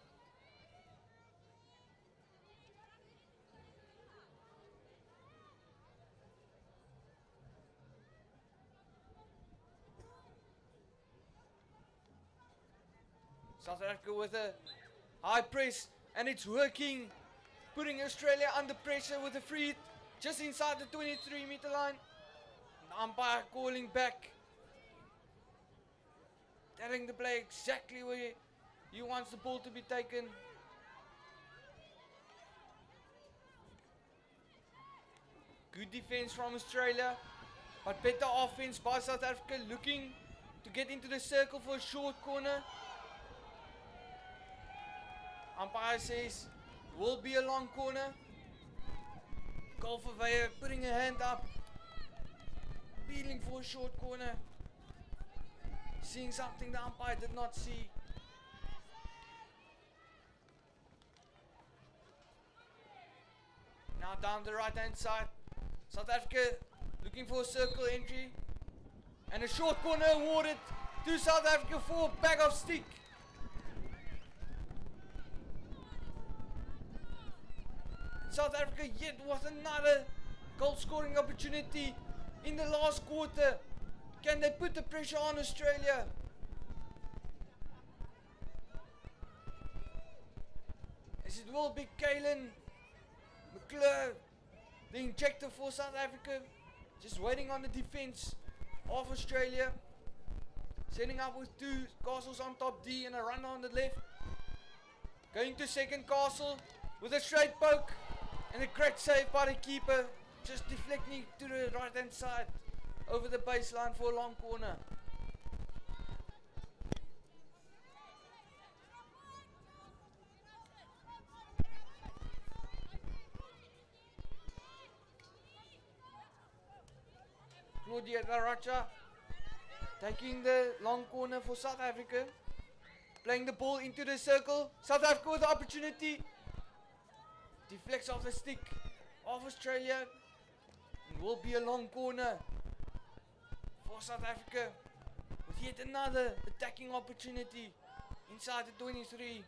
South Africa with a high press, and it's working, putting Australia under pressure with a free hit just inside the 23-meter line. The umpire calling back, telling the player exactly where he wants the ball to be taken. Good defense from Australia, but better offense by South Africa, looking to get into the circle for a short corner. Umpire says will be a long corner. Goal for Weyer, putting a hand up, appealing for a short corner. Seeing something the umpire did not see. Now down the right hand side, South Africa looking for a circle entry, and a short corner awarded to South Africa for a bag of stick. South Africa yet with another goal scoring opportunity in the last quarter. Can they put the pressure on Australia? As it will be Kalen McClure, the injector for South Africa, just waiting on the defense of Australia. Setting up with two Castles on top D and a runner on the left. Going to second Castle with a straight poke and a great save by the keeper, just deflecting to the right hand side over the baseline for a long corner. Claudia Daracha taking the long corner for South Africa. Playing the ball into the circle. South Africa with the opportunity. Deflects off the stick of Australia. And will be a long corner for South Africa. With yet another attacking opportunity inside the 23.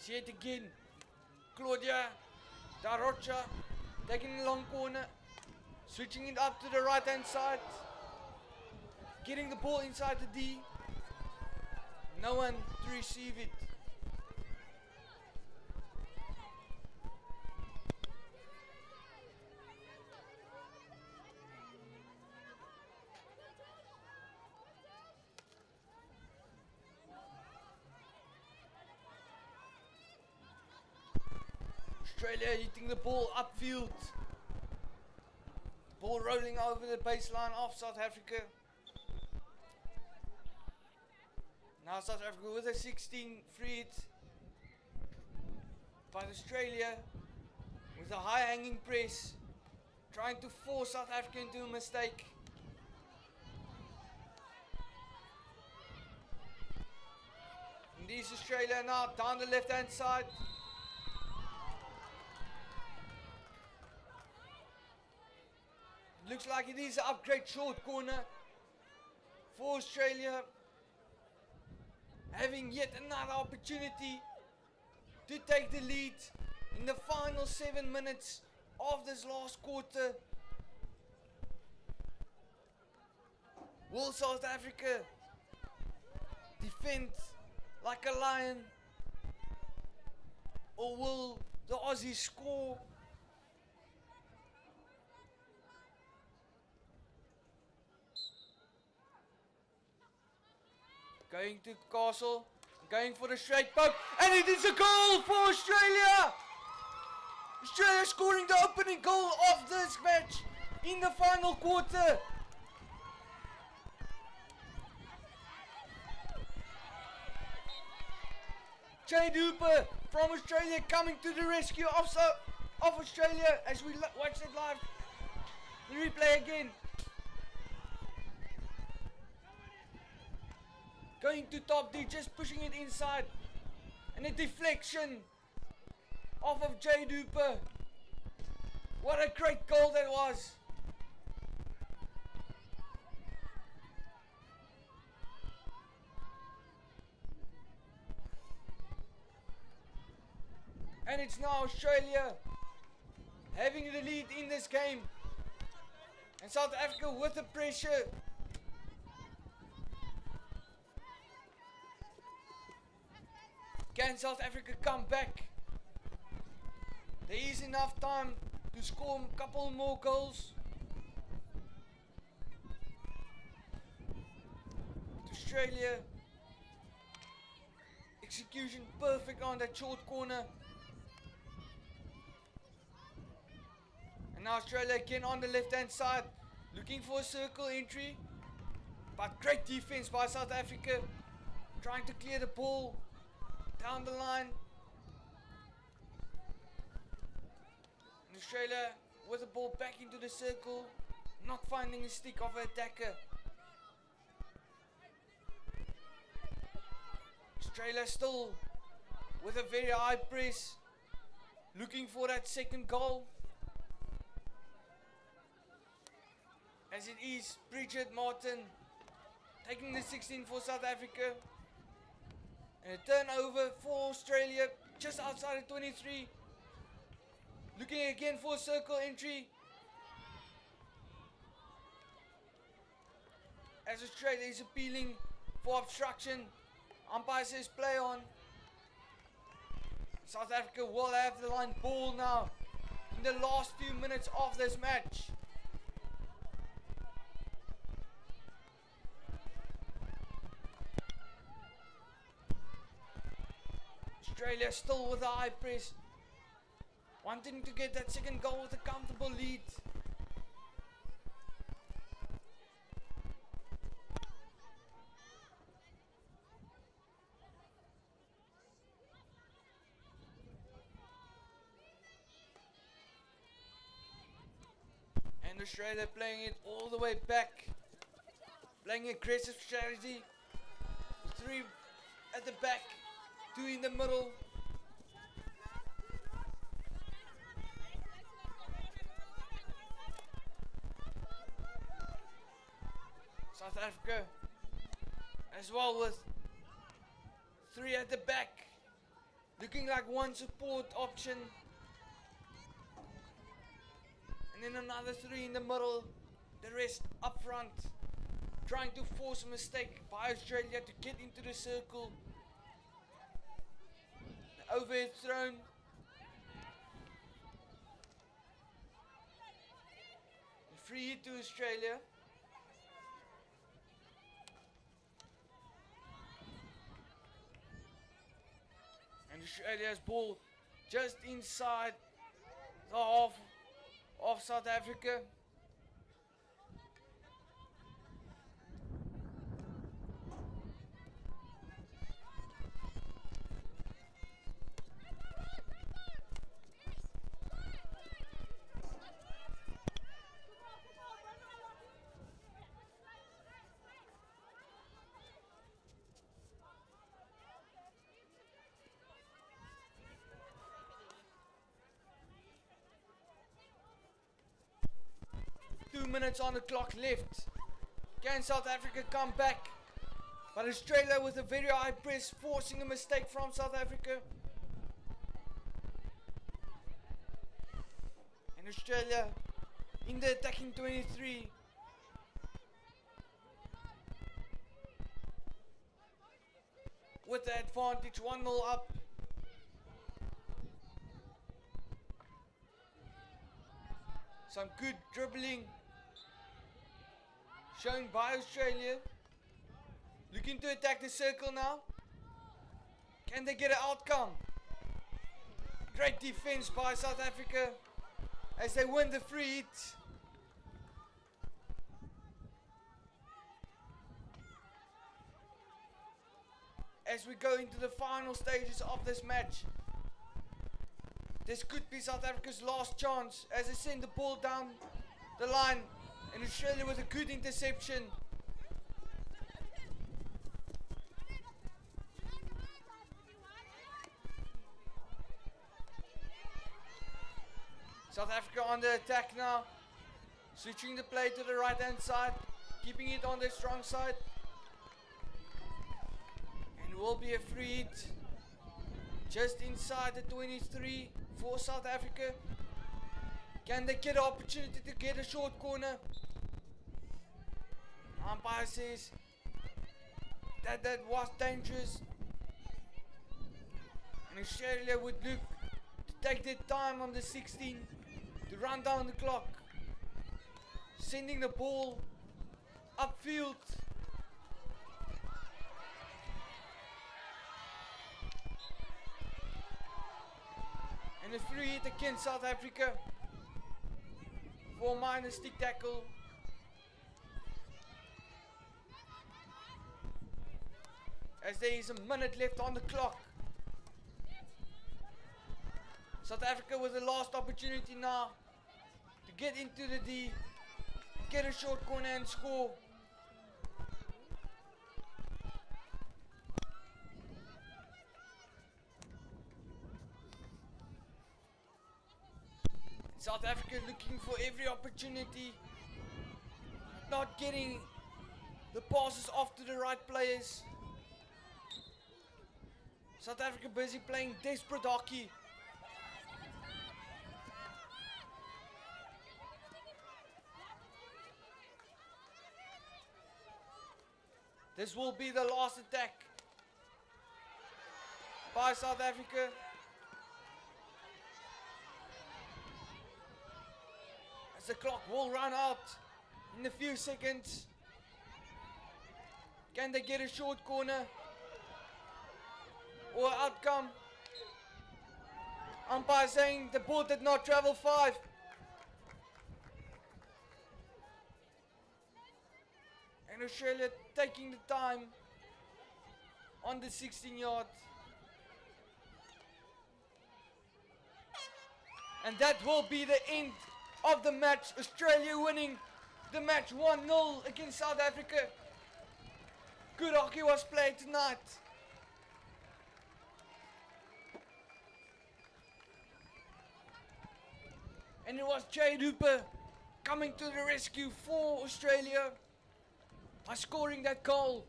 See it again. Claudia Darocha taking a long corner. Switching it up to the right hand side. Getting the ball inside the D. No one to receive it. Australia hitting the ball upfield. Ball rolling over the baseline of South Africa. Now South Africa with a 16 free hit. But Australia with a high hanging press. Trying to force South Africa into a mistake. And this is Australia now down the left hand side. Looks like it is an upgrade short corner for Australia. Having yet another opportunity to take the lead in the final 7 minutes of this last quarter. Will South Africa defend like a lion? Or will the Aussies score? Going to Castle, going for the straight poke, and it is a goal for Australia! Australia scoring the opening goal of this match in the final quarter. Jade Hooper from Australia coming to the rescue of Australia as we watch it live. The replay again. Going to top D, just pushing it inside. And a deflection off of Jade Hooper. What a great goal that was. And it's now Australia having the lead in this game. And South Africa with the pressure. Can South Africa come back? There is enough time to score a couple more goals. Australia. Execution perfect on that short corner. And now Australia again on the left hand side. Looking for a circle entry. But great defense by South Africa. Trying to clear the ball down the line. And Australia with the ball back into the circle. Not finding a stick of an attacker. Australia still with a very high press. Looking for that second goal. As it is Bridget Martin taking the 16 for South Africa. And a turnover for Australia just outside of 23. Looking again for a circle entry. As Australia is appealing for obstruction. Umpire says play on. South Africa will have the line ball now in the last few minutes of this match. Australia still with a high press, wanting to get that second goal with a comfortable lead. And And Australia playing it all the way back. Playing aggressive strategy. 3 at the back, 2 in the middle. South Africa as well with 3 at the back, looking like one support option, and then another 3 in the middle, the rest up front, trying to force a mistake by Australia to get into the circle. The overhead thrown. The free hit to Australia. And Australia's ball just inside the half of South Africa. Minutes on the clock left. Can South Africa come back? But Australia with a very high press, forcing a mistake from South Africa. And Australia in the attacking 23. With the advantage 1-0 up. Some good dribbling shown by Australia. Looking to attack the circle now. Can they get an outcome? Great defense by South Africa as they win the free hit. As we go into the final stages of this match, this could be South Africa's last chance as they send the ball down the line. And Australia with a good interception. South Africa on the attack now. Switching the play to the right hand side. Keeping it on their strong side. And will be a free hit. Just inside the 23 for South Africa. Can they get an opportunity to get a short corner? Umpire says that was dangerous. And Australia would look to take their time on the 16 to run down the clock. Sending the ball upfield. And a free hit against South Africa. For a minor stick tackle. As there is a minute left on the clock. South Africa with the last opportunity now to get into the D, get a short corner and score. South Africa looking for every opportunity, not getting the passes off to the right players. South Africa busy playing desperate hockey. This will be the last attack by South Africa. As the clock will run out in a few seconds. Can they get a short corner or outcome? Umpire saying the ball did not travel 5. And Australia taking the time on the 16-yard. And that will be the end of the match. Australia winning the match 1-0 against South Africa. Good hockey was played tonight. And it was Jade Hooper coming to the rescue for Australia by scoring that goal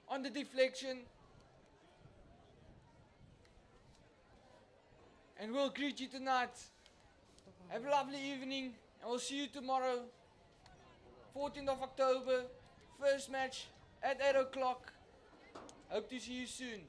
on the deflection. And we'll greet you tonight. Have a lovely evening, and we'll see you tomorrow, 14th of October, first match at 8 o'clock. Hope to see you soon.